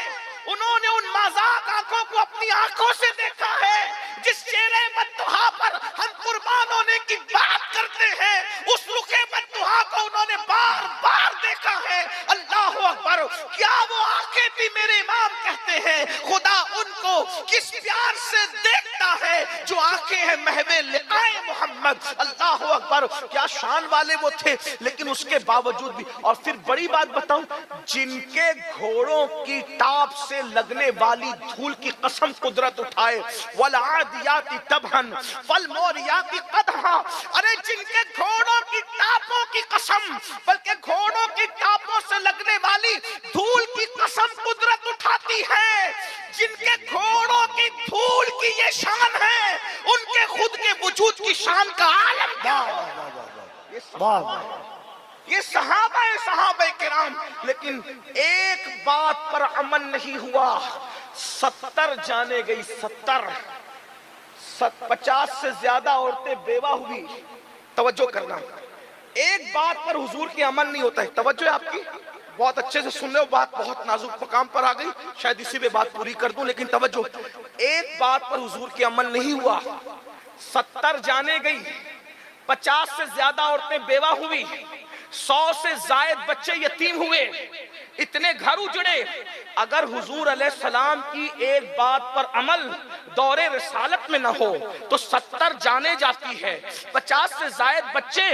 S1: उन्होंने उन मजाक आंखों को अपनी आंखों से देखा है। जिस चेहरे बद्दुहा पर हम कुर्बान होने की बात करते हैं, उस रुखे बद्दुहा को उन्होंने बार बार देखा है। अल्लाह अकबर। क्या वो आंखें थी? मेरे इमाम कहते हैं खुदा उनको किस प्यार से देखता है जो आंखें हैं महवे लिकाए मोहम्मद। अल्लाह अकबर। क्या शान वाले वो थे, लेकिन उसके बावजूद भी। और फिर बड़ी बात बताऊं, जिनके घोड़ों की टाप से लगने वाली धूल की कसम कुदरत उठाए, वल आदियाती तबहन फल मोरियाती कदहा। अरे जिनके घोड़ों की टापों की कसम, बल्कि घोड़ों की टापों से लगने वाली धूल की कसम कुदरत उठाती है। जिनके घोड़ों की धूल की ये शान है, उनके खुद के वजूद की शान का आलम क्या है? ये सहाबा किराम। लेकिन एक बात पर अमल नहीं हुआ। 70 जाने गई, 50 से ज्यादा औरतें बेवा हुई। तवज्जो करना, एक बात पर हुजूर की अमल नहीं होता है। तवज्जो है आपकी, बहुत अच्छे से सुन रहे हो, बात बहुत नाजुक मकाम पर आ गई, शायद इसी में बात पूरी कर दूं। लेकिन तवज्जो, एक बात पर हुजूर की अमल नहीं हुआ। 70 जाने गई, 50 से ज्यादा औरतें बेवा हुई, 100 से जायद बच्चे यतीम हुए, इतने घर उजड़े। अगर हुजूर अलैहिस्सलाम की एक बात पर अमल दौरे रिसालत में न हो तो 70 जाने जाती है, 50 से जायद बच्चे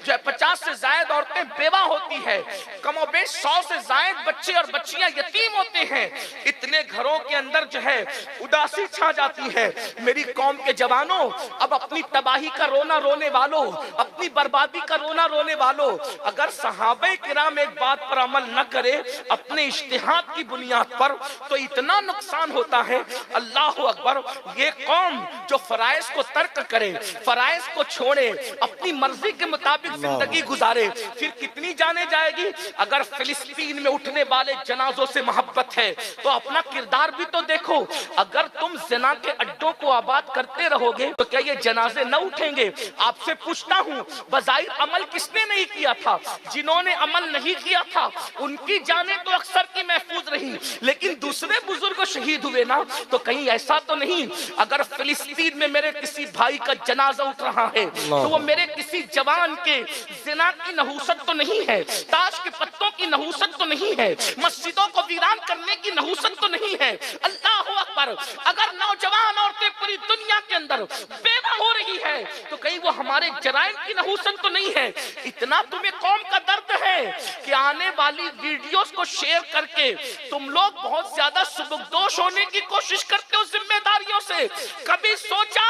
S1: जो 50 से जायद औरतें बेवा होती है, कमोबेश 100 से जायद बच्चे और बच्चियां यतीम होते हैं। इतने घरों के अंदर जो है उदासी छा जाती है। मेरी कौम के जवानों, अब अपनी तबाही का रोना रोने वालों, अपनी बर्बादी का रोना रोने वालों, अगर सहाबे किराम एक बात पर अमल न करे अपने इज्तिहाद की बुनियाद पर, तो इतना नुकसान होता है। अल्लाह अकबर। ये कौम जो फराइज को तर्क करे, फराइज को छोड़े, अपनी मर्जी के मुताबिक जिंदगी गुजारे, फिर कितनी जाने जाएगी। अगर फिलिस्तीन में उठने वाले जनाजों से मोहब्बत है तो अपना किरदार भी तो देखो। अगर तुम जिना के अड्डों को आबाद करते रहोगे तो क्या ये जनाजे न उठेंगे? आपसे पूछता हूँ, बजाहिर अमल किसने नहीं किया था? जिन्होंने अमल नहीं किया था उनकी जाने तो अक्सर की महफूज रही, लेकिन दूसरे बुजुर्ग शहीद हुए ना। तो कहीं ऐसा तो नहीं अगर फिलिस्तीन में मेरे किसी भाई का जनाजा उठ रहा है तो वो मेरे किसी जवान के जिना की नहूसत तो नहीं है, ताश के पत्तों की नहूसत तो नहीं है, मस्जिदों को वीरान करने की नहूसत तो नहीं है। अल्लाह अकबर। अगर नौजवान औरतें पूरी दुनिया के अंदर बेवा हो रही है तो कहीं वो हमारे जराइम की नहूसत तो नहीं है। इतना तुम्हें कौम का दर्द है कि आने वाली वीडियोस को शेयर करके तुम लोग बहुत ज्यादा सुबुकदोश होने की कोशिश करते हो जिम्मेदारियों से। कभी सोचा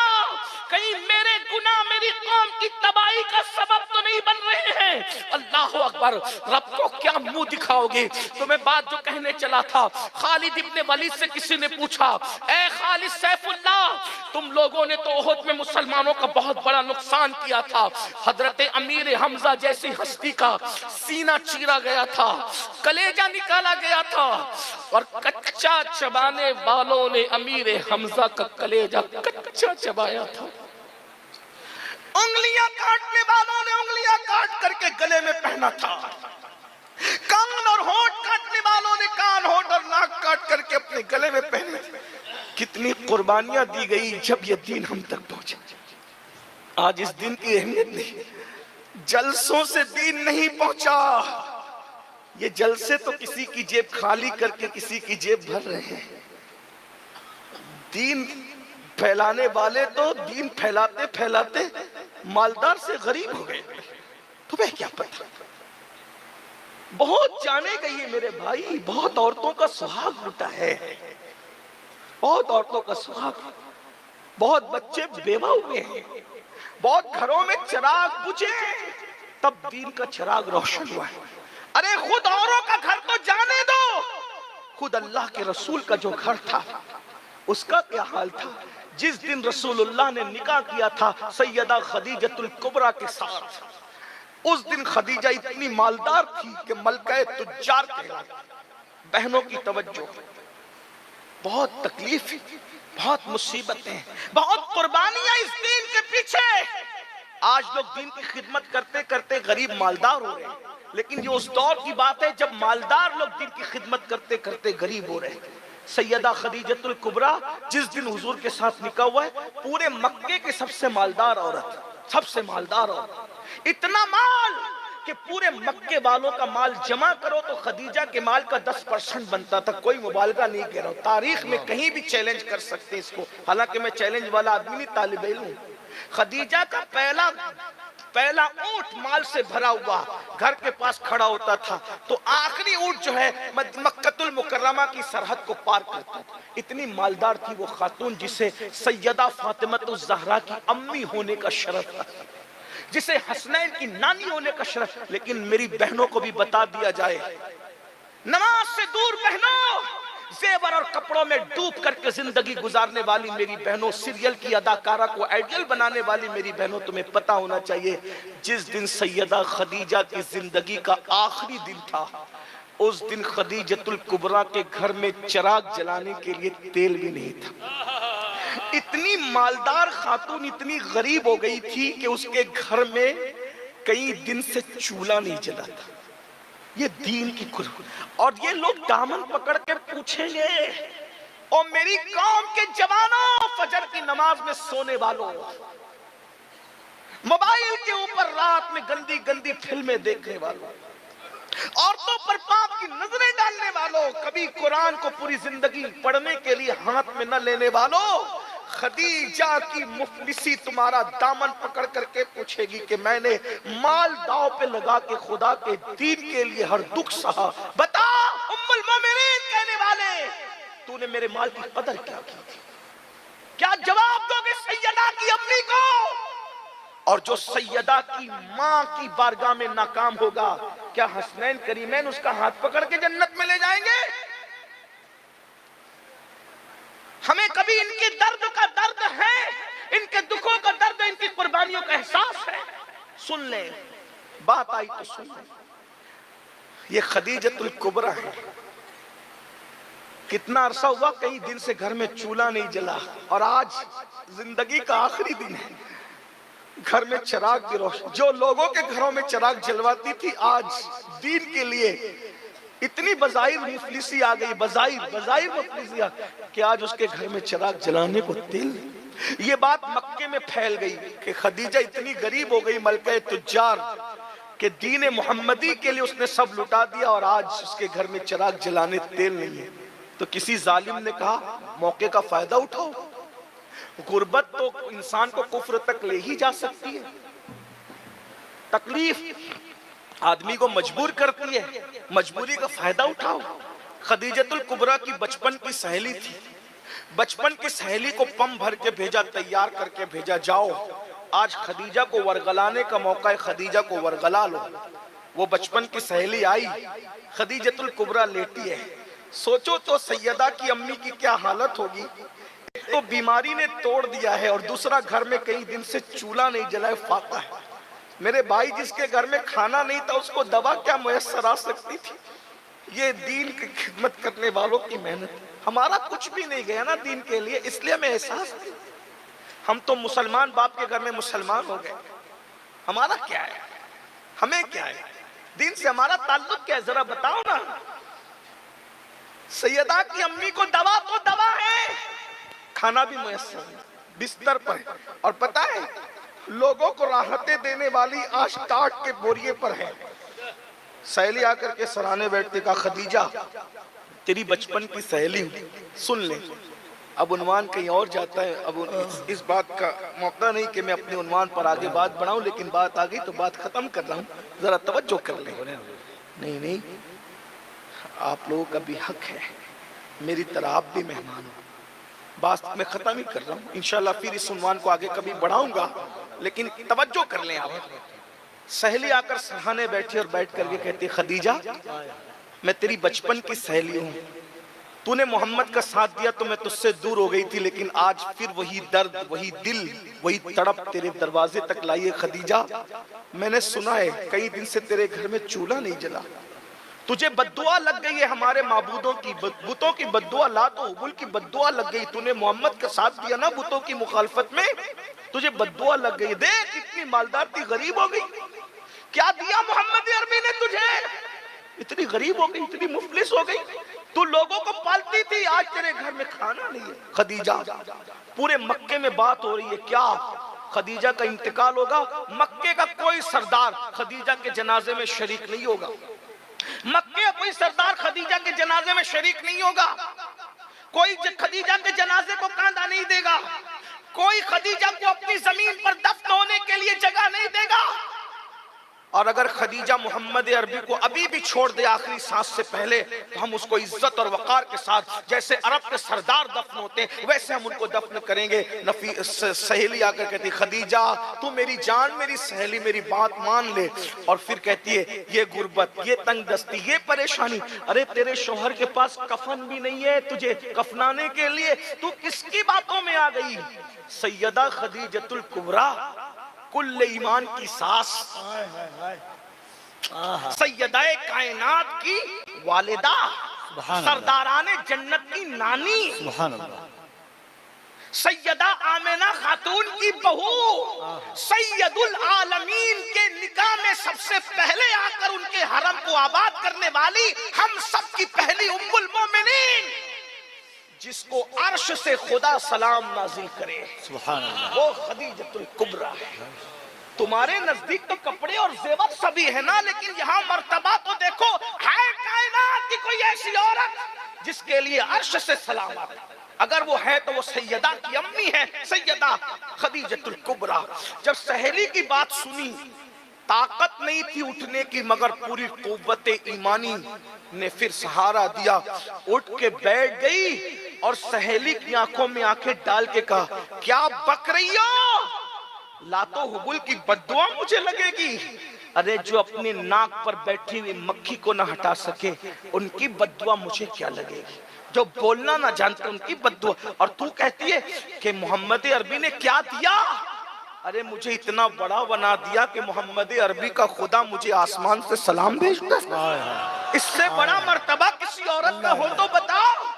S1: कहीं मेरे गुनाह मेरी कौम की तबाही का सबब तो नहीं बन रहे हैं? अल्लाह अकबर। रब को क्या मुंह दिखाओगे? तो मैं बात जो कहने चला था, खालिद इब्ने वलीद से किसी ने पूछा, ए खालिद सैफुल्लाह, तुम लोगों ने तो ओहद में मुसलमानों का बहुत बड़ा नुकसान किया था, हजरत अमीर हमजा जैसी हस्ती का सीना चीरा गया था, कलेजा निकाला गया था, और कच्चा चबाने वालों ने अमीर हमजा का कलेजा कच्चा चबाया था। उंगलियां काटने वालों ने उंगलियां काट करके गले में पहना था, कान और होंठ काटने वालों ने कान, होंठ और नाक काट करके अपने गले में पहने। कितनी कुर्बानियां दी गई जब ये दिन हम तक पहुंचे। आज इस दिन की अहमियत नहीं, जलसों से दीन नहीं पहुंचा। ये जलसे तो किसी की जेब खाली करके किसी की जेब भर रहे हैं। दीन फैलाने वाले तो दीन फैलाते फैलाते मालदार से गरीब हो गए। तुम्हें क्या पता? बहुत जाने गई है मेरे भाई, बहुत औरतों का सुहाग लुटा है, बहुत औरतों का सुहाग, बहुत बच्चे बेवा हुए हैं, बहुत घरों में चिराग बुझे तब दीन का चिराग रोशन हुआ है। अरे खुद औरों का घर तो जाने दो, खुद अल्लाह के रसूल का जो घर था उसका क्या हाल था? जिस दिन रसूलुल्लाह ने निकाह किया था सैयदा खदीजतुल कुबरा के साथ, उस दिन खदीजा इतनी मालदार थी कि मलकाए तुज्जार कहलाती। बहनों की तवज्जो, बहुत तकलीफ, बहुत मुसीबतें, बहुत कुर्बानियां इस दीन के पीछे। आज लोग दीन की खिदमत करते करते गरीब मालदार हो रहे हैं, लेकिन ये उस दौर की बात है जब मालदार लोग दीन की खिदमत करते करते गरीब हो रहे हैं। सैयदा खदीजतुल कुबरा जिस दिन हुजूर के साथ निकाह हुआ है, पूरे मक्के की सबसे मालदार औरत, सबसे मालदार औरत। इतना माल कि पूरे मक्के वालों का माल जमा करो तो खदीजा के माल का 10% बनता था। कोई मुबालगा नहीं कह रहा हूं, तारीख में कहीं भी चैलेंज कर सकते इसको, हालांकि मैं चैलेंज वाला आदमी नहीं, तालिब इल्म हूं। खदीजा का पहला ऊंट माल से भरा हुआ घर के पास खड़ा होता था, तो आखिरी ऊंट जो है मक्कतुल मुकर्रमा की सरहद को पार करता था। इतनी मालदार थी वो खातून जिसे सैयदा फातिमतुज़ ज़हरा की अम्मी होने का शरफ था, जिसे हसनैन की नानी होने का शरफ। लेकिन मेरी बहनों को भी बता दिया जाए, नमाज से दूर बहनों, जेवर और कपड़ों में डूब करके जिंदगी गुजारने वाली मेरी बहनों, सीरियल की अदाकारा को आइडियल बनाने वाली मेरी बहनों, तुम्हें पता होना चाहिए जिस दिन सैयदा खदीजा की जिंदगी का आखिरी दिन था, उस दिन खदीजतुल कुबरा के घर में चिराग जलाने के लिए तेल भी नहीं था। इतनी मालदार खातून इतनी गरीब हो गई थी कि उसके घर में कई दिन से चूल्हा नहीं जला था। ये दीन की कुर्बानी। और ये लोग दामन पकड़ के पूछेंगे, और मेरी कौम के जवानों, फजर की नमाज में सोने वालों, मोबाइल के ऊपर रात में गंदी गंदी फिल्में देखने वालों, औरतों पर पाप की नजरें डालने वालों, कभी कुरान को पूरी जिंदगी पढ़ने के लिए हाथ में न लेने वालों, खदीजा की मुफलिसी तुम्हारा दामन पकड़ करके पूछेगी कि मैंने माल दांव पे लगा के खुदा के दीन के लिए हर दुख सहा। बता उम्मुल मोमिनीन कहने वाले, तूने मेरे माल की कदर क्या की थी? क्या जवाब दोगे सैयदा की अम्मी को? और जो सैयदा की माँ की बारगाह में नाकाम होगा, क्या हसनैन करीमैन उसका हाथ पकड़ के जन्नत में ले जाएंगे? हमें कभी इनके दर्द का दर्द है, इनके दुखों का दर्द, इनकी कुर्बानियों का एहसास है? सुन ले, बात आई तो सुन ले। ये खदीजतुल कुबरा है। कितना अरसा हुआ, कई दिन से घर में चूल्हा नहीं जला, और आज जिंदगी का आखिरी दिन है, घर में चिराग की रोशनी। जो लोगों के घरों में चिराग जलवाती थी, आज दीन के लिए इतनी बजाइर मुफलिसी आ गई, बजाइर मुफलिसी आ कि आज उसके घर में चिराग जलाने को तेल। ये बात मक्के में फैल गई कि खदीजा इतनी गरीब हो गई, मलका तुज्जार, कि दीन मोहम्मदी के लिए उसने सब लुटा दिया, और आज उसके घर में चिराग जलाने तेल नहीं है। तो किसी जालिम ने कहा मौके का फायदा उठाओ। गुर्बत तो इंसान को कुफ्र तक ले ही जा सकती है, तकलीफ आदमी को मजबूर करती है, मजबूरी का फायदा उठाओ। खदीजतुल कुबरा की बचपन की सहेली थी, बचपन की सहेली को पम भर के भेजा, तैयार करके भेजा, जाओ आज खदीजा को वरगलाने का मौका है, खदीजा को वरगला लो। वो बचपन की सहेली आई, खदीजतुल कुबरा लेटी है। सोचो तो सैयदा की अम्मी की क्या हालत होगी। एक तो बीमारी ने तोड़ दिया है, और दूसरा घर में कई दिन से चूल्हा नहीं जलाए, फाका है। मेरे भाई, जिसके घर में खाना नहीं था उसको दवा क्या मुयस्सर आ सकती थी? ये दीन की खिदमत करने वालों की मेहनत। हमारा कुछ भी नहीं गया ना दीन के लिए, इसलिए हमें एहसास नहीं। हम तो मुसलमान बाप के घर में मुसलमान हो गए, हमारा क्या है? हमें क्या है? दीन से हमारा ताल्लुक क्या है? जरा बताओ ना। सैयदा की अम्मी को दवा तो दवा है, खाना भी मुयस्सर है, बिस्तर पर है, और पता है लोगों को राहतें देने वाली आज टाट के बोरिए पर है। सहेली आकर के सराहने बैठते, का खदीजा तेरी बचपन की सहेली सुन ले। अब उन्वान कहीं और जाता है, अब इस बात का मौका नहीं कि मैं अपने उन्वान पर आगे बात बढ़ाऊं, लेकिन बात आ गई तो बात खत्म कर रहा हूं, जरा तवज्जो कर ले। नहीं, आप लोगों का भी हक है, मेरी तरह आप भी मेहमान हो। बात मैं खत्म ही कर रहा हूँ, इंशाल्लाह फिर इस उन्वान को आगे कभी बढ़ाऊंगा, लेकिन तवज्जो कर लें आप। सहेली आकर सराहने बैठी और बैठ करके कहती, खदीजा मैं तेरी बचपन की सहेली हूँ, तूने मोहम्मद का साथ दिया तो मैं तुझसे दूर हो गई थी, लेकिन आज फिर वही दर्द, वही दिल, वही तड़प तेरे दरवाजे तक लाई है। खदीजा मैंने सुना है कई दिन से तेरे घर में चूल्हा नहीं जला, तुझे बद्दुआ लग गई है, हमारे माबूदों की बुतों की बद्दुआ, लात हुबुल की बद्दुआ लग गई। तूने मोहम्मद का साथ दिया ना बुतों की मुखालफत में, तुझे बद्दुआ लग गई। देख इतनी मालदार थी, गरीब हो गई। क्या दिया मोहम्मद अरबी ने तुझे? इतनी गरीब हो गई, इतनी मुफलिस हो गई। तू लोगों को पालती थी, आज तेरे घर में खाना नहीं है। खदीजा, पूरे मक्के में बात हो रही है क्या खदीजा का इंतकाल होगा। मक्के का कोई सरदार खदीजा के जनाजे में शरीक नहीं होगा। मक्के का कोई सरदार खदीजा के जनाजे में शरीक नहीं होगा। कोई खदीजा के जनाजे को कांधा नहीं देगा। कोई खदीजा को अपनी जमीन पर दफन होने के लिए जगह नहीं देगा। और अगर खदीजा मोहम्मद अरबी को अभी भी छोड़ दे आखिरी सांस से पहले, तो हम उसको इज्जत और वकार के साथ, जैसे अरब के सरदार दफन होते हैं, वैसे हम उनको दफन करेंगे। सहेली आकर कहती खदीजा तू मेरी जान, मेरी सहेली, मेरी बात मान ले। और फिर कहती है ये गुर्बत, ये तंग दस्ती, ये परेशानी, अरे तेरे शोहर के पास कफन भी नहीं है तुझे कफनाने के लिए, तू किसकी बातों में आ गई। सैयदा खदीजतुल कुबरा, कुल्ले ईमान की सास, सैयदाए कायनात की वालिदा, सरदाराने जन्नत की नानी, सैयदा आमिना खातून की बहू, सैयदुल आलमीन के निकाह में सबसे पहले आकर उनके हरम को आबाद करने वाली हम सब की पहली उम्मुल मोमिनीन, जिसको अर्श से खुदा सलाम नाज़िल करे, वो खदीजतुल कुबरा है। तुम्हारे नजदीक तो कपड़े और जेवर सभी है ना, लेकिन यहाँ मर्तबा तो देखो, है कायनात की कोई ऐसी औरत जिसके लिए अर्श से सलाम आता। अगर वो है तो वो सैयदा की अम्मी है, सैयदा खदीजतुल कुबरा। जब सहेली की बात सुनी, ताकत नहीं थी उठने की, मगर पूरी कुव्वत ईमानी ने फिर सहारा दिया, उठ के बैठ गई और सहेली की आंखों में आंखें डाल के कहा क्या बक रही हो, लातो हुबुल की बद्दुआ मुझे लगेगी। अरे जो अपने नाक पर बैठी हुई मक्खी को ना हटा सके उनकी बद्दुआ मुझे क्या लगेगी, जो बोलना ना जानते उनकी बद्दुआ। और तू कहती है कि मोहम्मद अरबी ने क्या दिया, अरे मुझे इतना बड़ा बना दिया कि मोहम्मद अरबी का खुदा मुझे आसमान से सलाम भेजता है। इससे बड़ा मर्तबा किसी औरत का हो तो बताओ।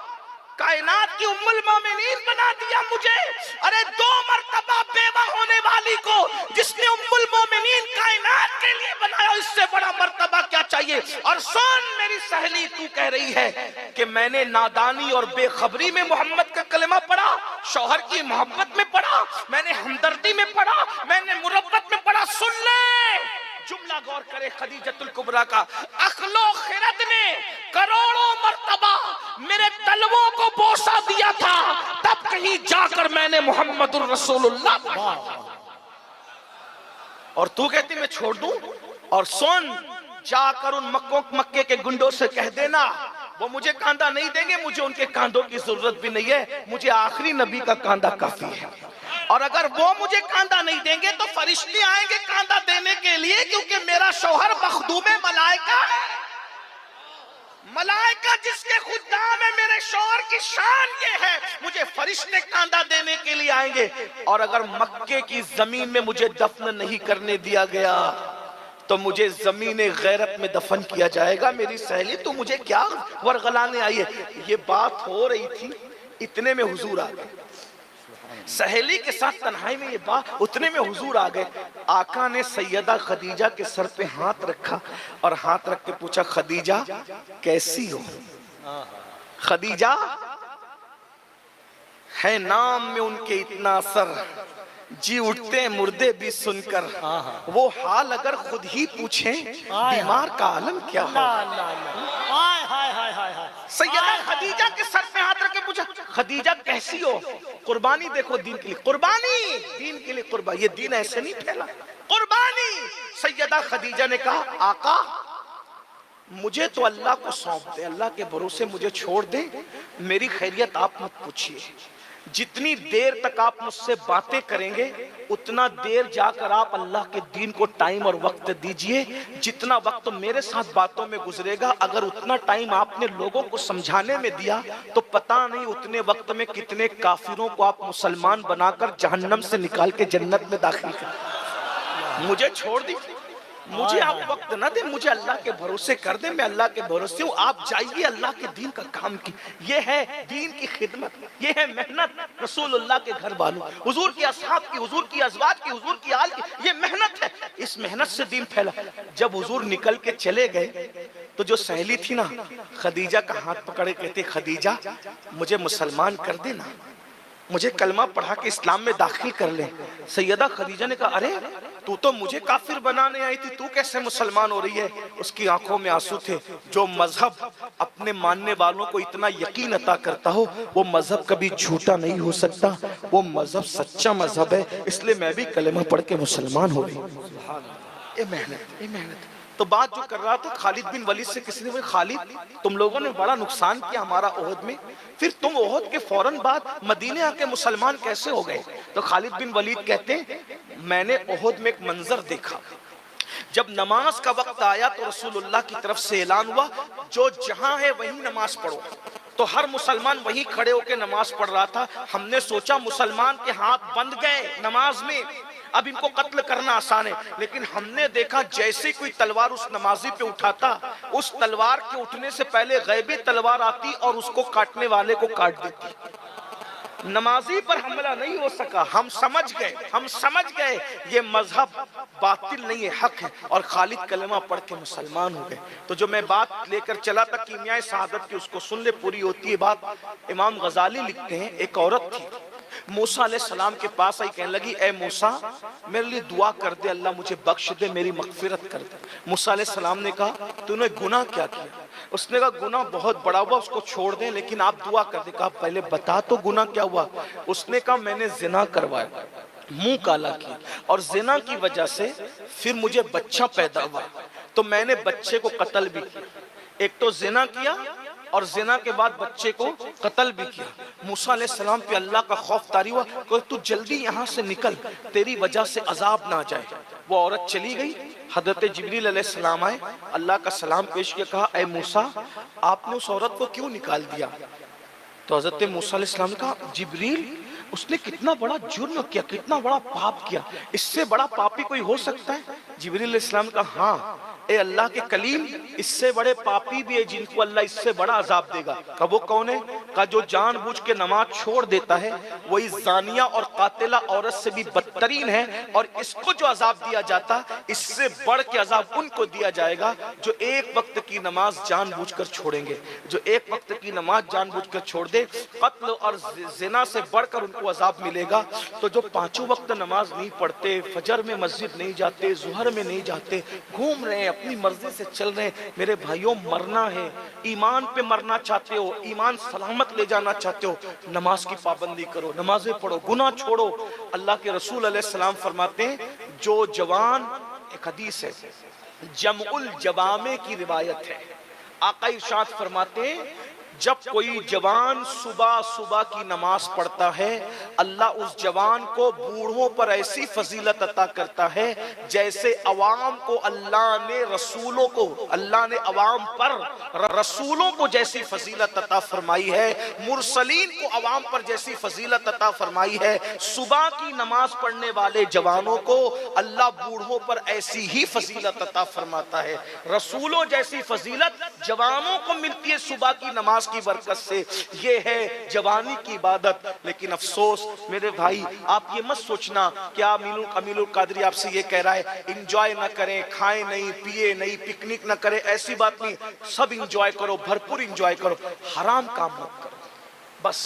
S1: कायनात की उम्मुल मोमिनीन बना दिया मुझे। अरे 2 मर्तबा बेवा होने वाली को जिसने उम्मुल मोमिनीन कायनात के लिए बनाया, इससे बड़ा मर्तबा क्या चाहिए। और सुन मेरी सहेली, तू कह रही है कि मैंने नादानी और बेखबरी में मोहम्मद का कलमा पढ़ा, शौहर की मोहब्बत में पढ़ा, मैंने हमदर्दी में पढ़ा, मैंने मुरब्बत में पढ़ा। सुन ले जुमला, गौर करे खदीजतुल कुबरा का। अखलो खिरद ने करोड़ों मर्तबा मेरे तलवों को बोसा दिया था, तब कहीं जाकर मैंने मोहम्मदुर रसूलुल्लाह पढ़ा। और तू कहती मैं छोड़ दूं। और सुन, जाकर उन मक्के के गुंडों से कह देना वो मुझे कांधा नहीं देंगे, मुझे उनके कांधों की जरूरत भी नहीं है, मुझे आखिरी नबी का कांधा काफी है। और अगर वो मुझे कांधा नहीं देंगे तो फरिश्ते आएंगे कांधा देने के लिए, क्योंकि मेरा शौहर मखदूम मलाइका है। मलाइका जिसके खुदाम है, मेरे शौहर की शान ये है, मुझे फरिश्ते कांधा देने के लिए आएंगे। और अगर मक्के की जमीन में मुझे दफन नहीं करने दिया गया तो मुझे जमीन गैरत में दफन किया जाएगा। मेरी सहेली तू मुझे क्या वरगलाने आई है। ये बात हो रही थी, इतने में हुजूर आ गए। सहेली के साथ तन्हाई में ये बात, उतने में हुजूर आ गए। आका ने सैयदा खदीजा के सर पे हाथ रखा और हाथ रख के पूछा खदीजा कैसी हो। खदीजा है नाम में उनके इतना असर, जी उठते हैं मुर्दे भी सुनकर। वो हाल अगर खुद ही पूछे बीमार का आलम क्या हो। सैयदा खदीजा के सर पे हाथ रख के पूछा खदीजा कैसी हो। कुर्बानी देखो दीन के लिए, कुर्बानी दीन के लिए कुर्बानी, ये दीन ऐसे नहीं फैला, कुर्बानी। सैयदा खदीजा ने कहा आका मुझे तो अल्लाह को सौंप दे, अल्लाह के भरोसे मुझे छोड़ दे, मेरी खैरियत आप मत पूछिए। जितनी देर तक आप मुझसे बातें करेंगे उतना देर जाकर आप अल्लाह के दीन को टाइम और वक्त दीजिए। जितना वक्त मेरे साथ बातों में गुजरेगा, अगर उतना टाइम आपने लोगों को समझाने में दिया तो पता नहीं उतने वक्त में कितने काफिरों को आप मुसलमान बनाकर जहन्नम से निकाल के जन्नत में दाखिल कर। मुझे छोड़ दीजिए, मुझे आप वक्त ना दे, मुझे अल्लाह के भरोसे कर दे, मैं अल्लाह के भरोसे हूँ। आप जाइए अल्लाह के दीन का काम की, ये है दीन की खिदमत, ये है मेहनत रसूलुल्लाह के घर वालों, हुजूर की असहाब की, हुजूर की अज़वाज की, हुजूर की आल की, ये मेहनत है। इस मेहनत से दीन फैला। जब हुजूर निकल के चले गए तो जो सहेली थी ना खदीजा का हाथ पकड़े कहते, खदीजा मुझे मुसलमान कर देना, मुझे कलमा पढ़ा के इस्लाम में दाखिल कर ले। सैयदा खदीजा ने कहा, अरे तू तो मुझे काफिर बनाने आई थी, तू कैसे मुसलमान हो रही है? उसकी आंखों में आंसू थे। जो मजहब अपने मानने वालों को इतना यकीन अता करता हो वो मजहब कभी झूठा नहीं हो सकता, वो मजहब सच्चा मजहब है, इसलिए मैं भी कलमा पढ़ के मुसलमान हो रही हूँ। ये मेहनत, ये मेहनत। तो बात जो कर रहा था खालिद बिन वलीद से, किसी ने बोला, खालिद तुम लोगों ने बड़ा नुकसान किया हमारा ओहद में, फिर तुम ओहद के फौरन बाद मदीने आके मुसलमान कैसे हो गए? तो खालिद बिन वलीद कहते, मैंने ओहद में एक मंजर देखा, जब नमाज का वक्त आया तो रसूलुल्लाह की तरफ से ऐलान हुआ, जो जहां है वहीं नमाज पढ़ो। तो हर मुसलमान वहीं खड़े होकर नमाज पढ़ रहा था। हमने सोचा मुसलमान के हाथ बंध गए नमाज में, अब इनको कत्ल करना आसान है, लेकिन हमने देखा जैसे कोई तलवार उस नमाजी पे उठाता, उस तलवार के उठने से पहले गैबी तलवार आती और उसको काटने वाले को काट देती। नमाजी पर हमला नहीं हो सका। हम समझ गए ये मजहब बातिल नहीं है, हक है, और खालिद कलमा पढ़ के मुसलमान हो गए। तो जो मैं बात लेकर चला था कीमिया शहादत की, उसको सुन ले, पूरी होती है बात। इमाम गजाली लिखते हैं, एक औरत थी मूसा अलैहिस्सलाम के पास आई, कहने लगी, ए मूसा मेरे लिए दुआ कर दे, अल्लाह मुझे बख्श दे, मेरी मगफिरत कर दे। मूसा अलैहिस्सलाम ने कहा, तूने गुनाह क्या किया? उसने कहा, गुनाह बहुत बड़ा हुआ, उसको छोड़ दें, लेकिन आप दुआ कर दे। कहा, पहले बता तो गुनाह क्या हुआ? उसने कहा, मैंने जिना करवाया, मुंह काला किया, और जिना की वजह से फिर मुझे बच्चा पैदा हुआ, तो मैंने बच्चे को कत्ल भी किया। एक तो जिना किया और जिना के बाद बच्चे को कत्ल भी किया। मूसा अलैहिस्सलाम पे अल्लाह का खौफ तारी हुआ, कि तू जल्दी यहाँ से निकल, तेरी वजह से अजाब ना आ जाए। वो औरत चली गई। हजरत जिब्रील अलैहिस्सलाम आए, अल्लाह का सलाम पेश किया, कहा, ए मूसा आपने उस औरत को क्यों निकाल दिया? तो हजरत मूसा अलैहिस्सलाम ने कहा, जिब्रील उसने कितना बड़ा जुर्म किया, कितना बड़ा पाप किया, इससे बड़ा पापी कोई हो सकता है? जिब्रील अलैहिस्सलाम का, हाँ ए अल्लाह के कलीम, इससे बड़े पापी भी है जिनको अल्लाह इससे बड़ा अजाब देगा। कहा, वो कौन है? कहा, जो जानबूझ के नमाज छोड़ देता है, वही जानिया और कातिला औरत से भी बदतरीन है, और इसको जो अजाब दिया जाता, इससे बढ़ के अजाब उनको दिया जाएगा जो एक वक्त की नमाज जानबूझकर छोड़ेंगे। जो एक वक्त की नमाज जानबूझकर छोड़ दे, कत्ल और जिना से बढ़कर उनको अजाब मिलेगा। तो जो पांचों वक्त नमाज नहीं पढ़ते, फजर में मस्जिद नहीं जाते, जुहर में नहीं जाते, घूम रहे हैं, अपनी मर्जी से चल रहे हैं, मेरे भाइयों मरना है, ईमान पे मरना चाहते हो, ईमान सलामत ले जाना चाहते हो, नमाज की पाबंदी करो, नमाजें पढ़ो, गुनाह छोड़ो। अल्लाह के रसूल अलैहिस्सलाम फरमाते हैं, जो जवान, एक हदीस है, जमउल जवामे की रिवायत है, आका इरशाद फरमाते हैं, जब कोई जवान सुबह सुबह की नमाज पढ़ता है, अल्लाह उस जवान को बूढ़ों पर ऐसी फजीलत अता करता है जैसे अवाम को अल्लाह ने रसूलों को, अल्लाह ने अवाम पर रसूलों को जैसी फजीलत अता फरमाई है, मुरसलीन को अवाम पर जैसी फजीलत अता फरमाई है। सुबह की नमाज पढ़ने वाले जवानों को अल्लाह बूढ़ों पर ऐसी ही फजीलत अता फरमाता है। रसूलों जैसी फजीलत जवानों को मिलती है सुबह की नमाज की बरकत से। ये है जवानी की इबादत। लेकिन अफसोस मेरे भाई, आप ये मत सोचना कि अमीनुल कादरी आपसे ये कह रहा है इंजॉय ना करें, खाएं नहीं, पिए नहीं, पिकनिक ना करें, ऐसी बात नहीं। सब इंजॉय करो, भरपूर इंजॉय करो, हराम काम मत करो। बस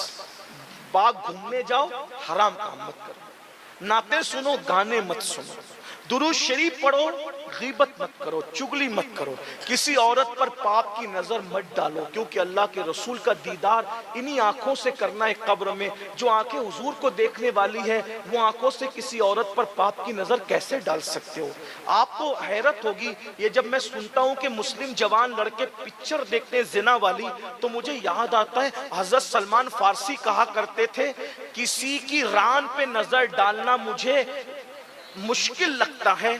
S1: बाग घूमने जाओ, हराम काम मत करो, नाते सुनो, गाने मत सुनो, दुरूद शरीफ पढ़ो, गीबत मत करो, चुगली मत करो, किसी औरत पर पाप की नजर मत डालो, क्योंकि अल्लाह के रसूल का दीदार इन्हीं आंखों से करना है कब्र में। जो आंखें हुजूर को देखने वाली है, वो आंखों से किसी औरत पर पाप की नजर कैसे डाल सकते हो? आपको हैरत होगी, ये जब मैं सुनता हूँ कि मुस्लिम जवान लड़के पिक्चर देखते हैं जिना वाली, तो मुझे याद आता है हजरत सलमान फारसी कहा करते थे, किसी की रान पे नजर डालना मुझे मुश्किल लगता है,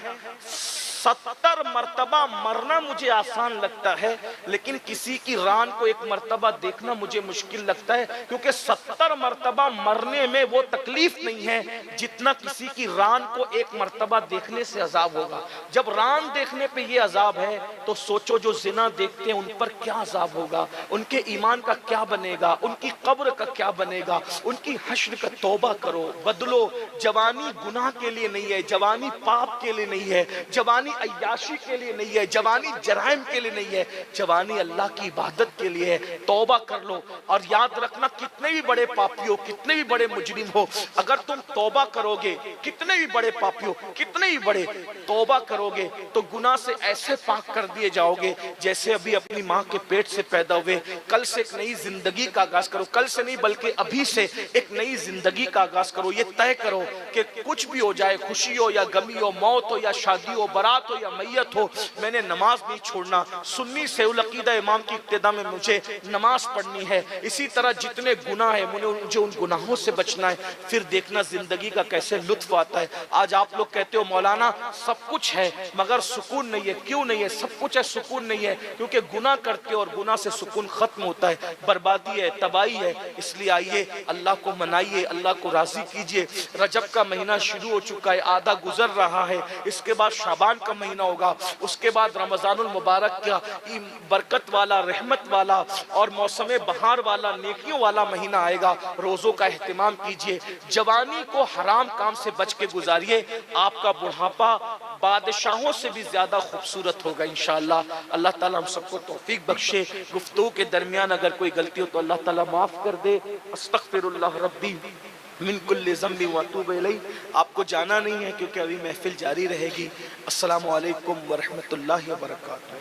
S1: 70 मर्तबा मरना मुझे आसान लगता है, लेकिन किसी की रान को एक मर्तबा देखना मुझे मुश्किल लगता है, क्योंकि 70 मर्तबा मरने में वो तकलीफ नहीं है जितना किसी की रान को एक मर्तबा देखने से अजाब होगा। जब रान देखने पे ये अजाब है, तो सोचो जो जिना देखते हैं उन पर क्या अजाब होगा, उनके ईमान का क्या बनेगा, उनकी कब्र का क्या बनेगा, उनकी हश्र का तौबा करो, बदलो। जवानी गुनाह के लिए नहीं है, जवानी पाप के लिए नहीं है, जवानी जवानी अय्याशी के लिए नहीं है, जवानी जराइम के लिए नहीं है, जवानी अल्लाह की इबादत के लिए है। तौबा कर लो और याद रखना, कितने भी बड़े पापी हो, कितने भी बड़े मुजरिम हो, अगर तुम तौबा करोगे, कितने भी बड़े पापी हो, कितने भी बड़े, तौबा करोगे तो गुनाह से ऐसे पाक कर दिए जाओगे जैसे अभी अपनी माँ के पेट से पैदा हुए। कल से एक नई जिंदगी का आगाज करो, कल से नहीं बल्कि अभी से एक नई जिंदगी का आगाज करो। ये तय करो कि कुछ भी हो जाए, खुशी हो या गमी हो, मौत हो या शादी हो, बारात हो या मैयत हो, मैंने नमाज नहीं छोड़ना। सुन्नी सेउल अकीदा इमाम की इब्तिदा में मुझे नमाज पढ़नी है। इसी तरह जितने गुनाह है मुझे उन गुनाहों से बचना है। फिर देखना जिंदगी का कैसे लुत्फ आता है। आज आप लोग कहते हो मौलाना सब कुछ है मगर सुकून नहीं है। क्यों नहीं है? सब कुछ है, सुकून नहीं है, क्योंकि गुनाह करते हो और गुनाह से सुकून खत्म होता है, बर्बादी है, तबाही है। इसलिए आइए अल्लाह को मनाइए, अल्लाह को राजी कीजिए। रजब का महीना शुरू हो चुका है, आधा गुजर रहा है, इसके बाद शाबान का महीना होगा, उसके बाद रमजानुल मुबारक का बरकत वाला, रहमत वाला और मौसम बहार वाला, नेकियों वाला महीना आएगा। रोजों का एहतिमाम कीजिए, जवानी को हराम काम से बच के गुजारिए। आपका बुढ़ापा बादशाहों से भी ज्यादा खूबसूरत होगा इंशाअल्लाह। अल्लाह ताला हम सबको तौफीक बख्शे। गुफ्तगू के दरमियान अगर कोई गलती हो तो अल्लाह ताला माफ कर दे। अस्तगफिरुल्लाह रब्बी मिन कुल्लि ज़म्बि व अतूबु इलैह। आपको जाना नहीं है क्योंकि अभी महफिल जारी रहेगी। अस्सलामु अलैकुम व रहमतुल्लाहि व बरकातुहू।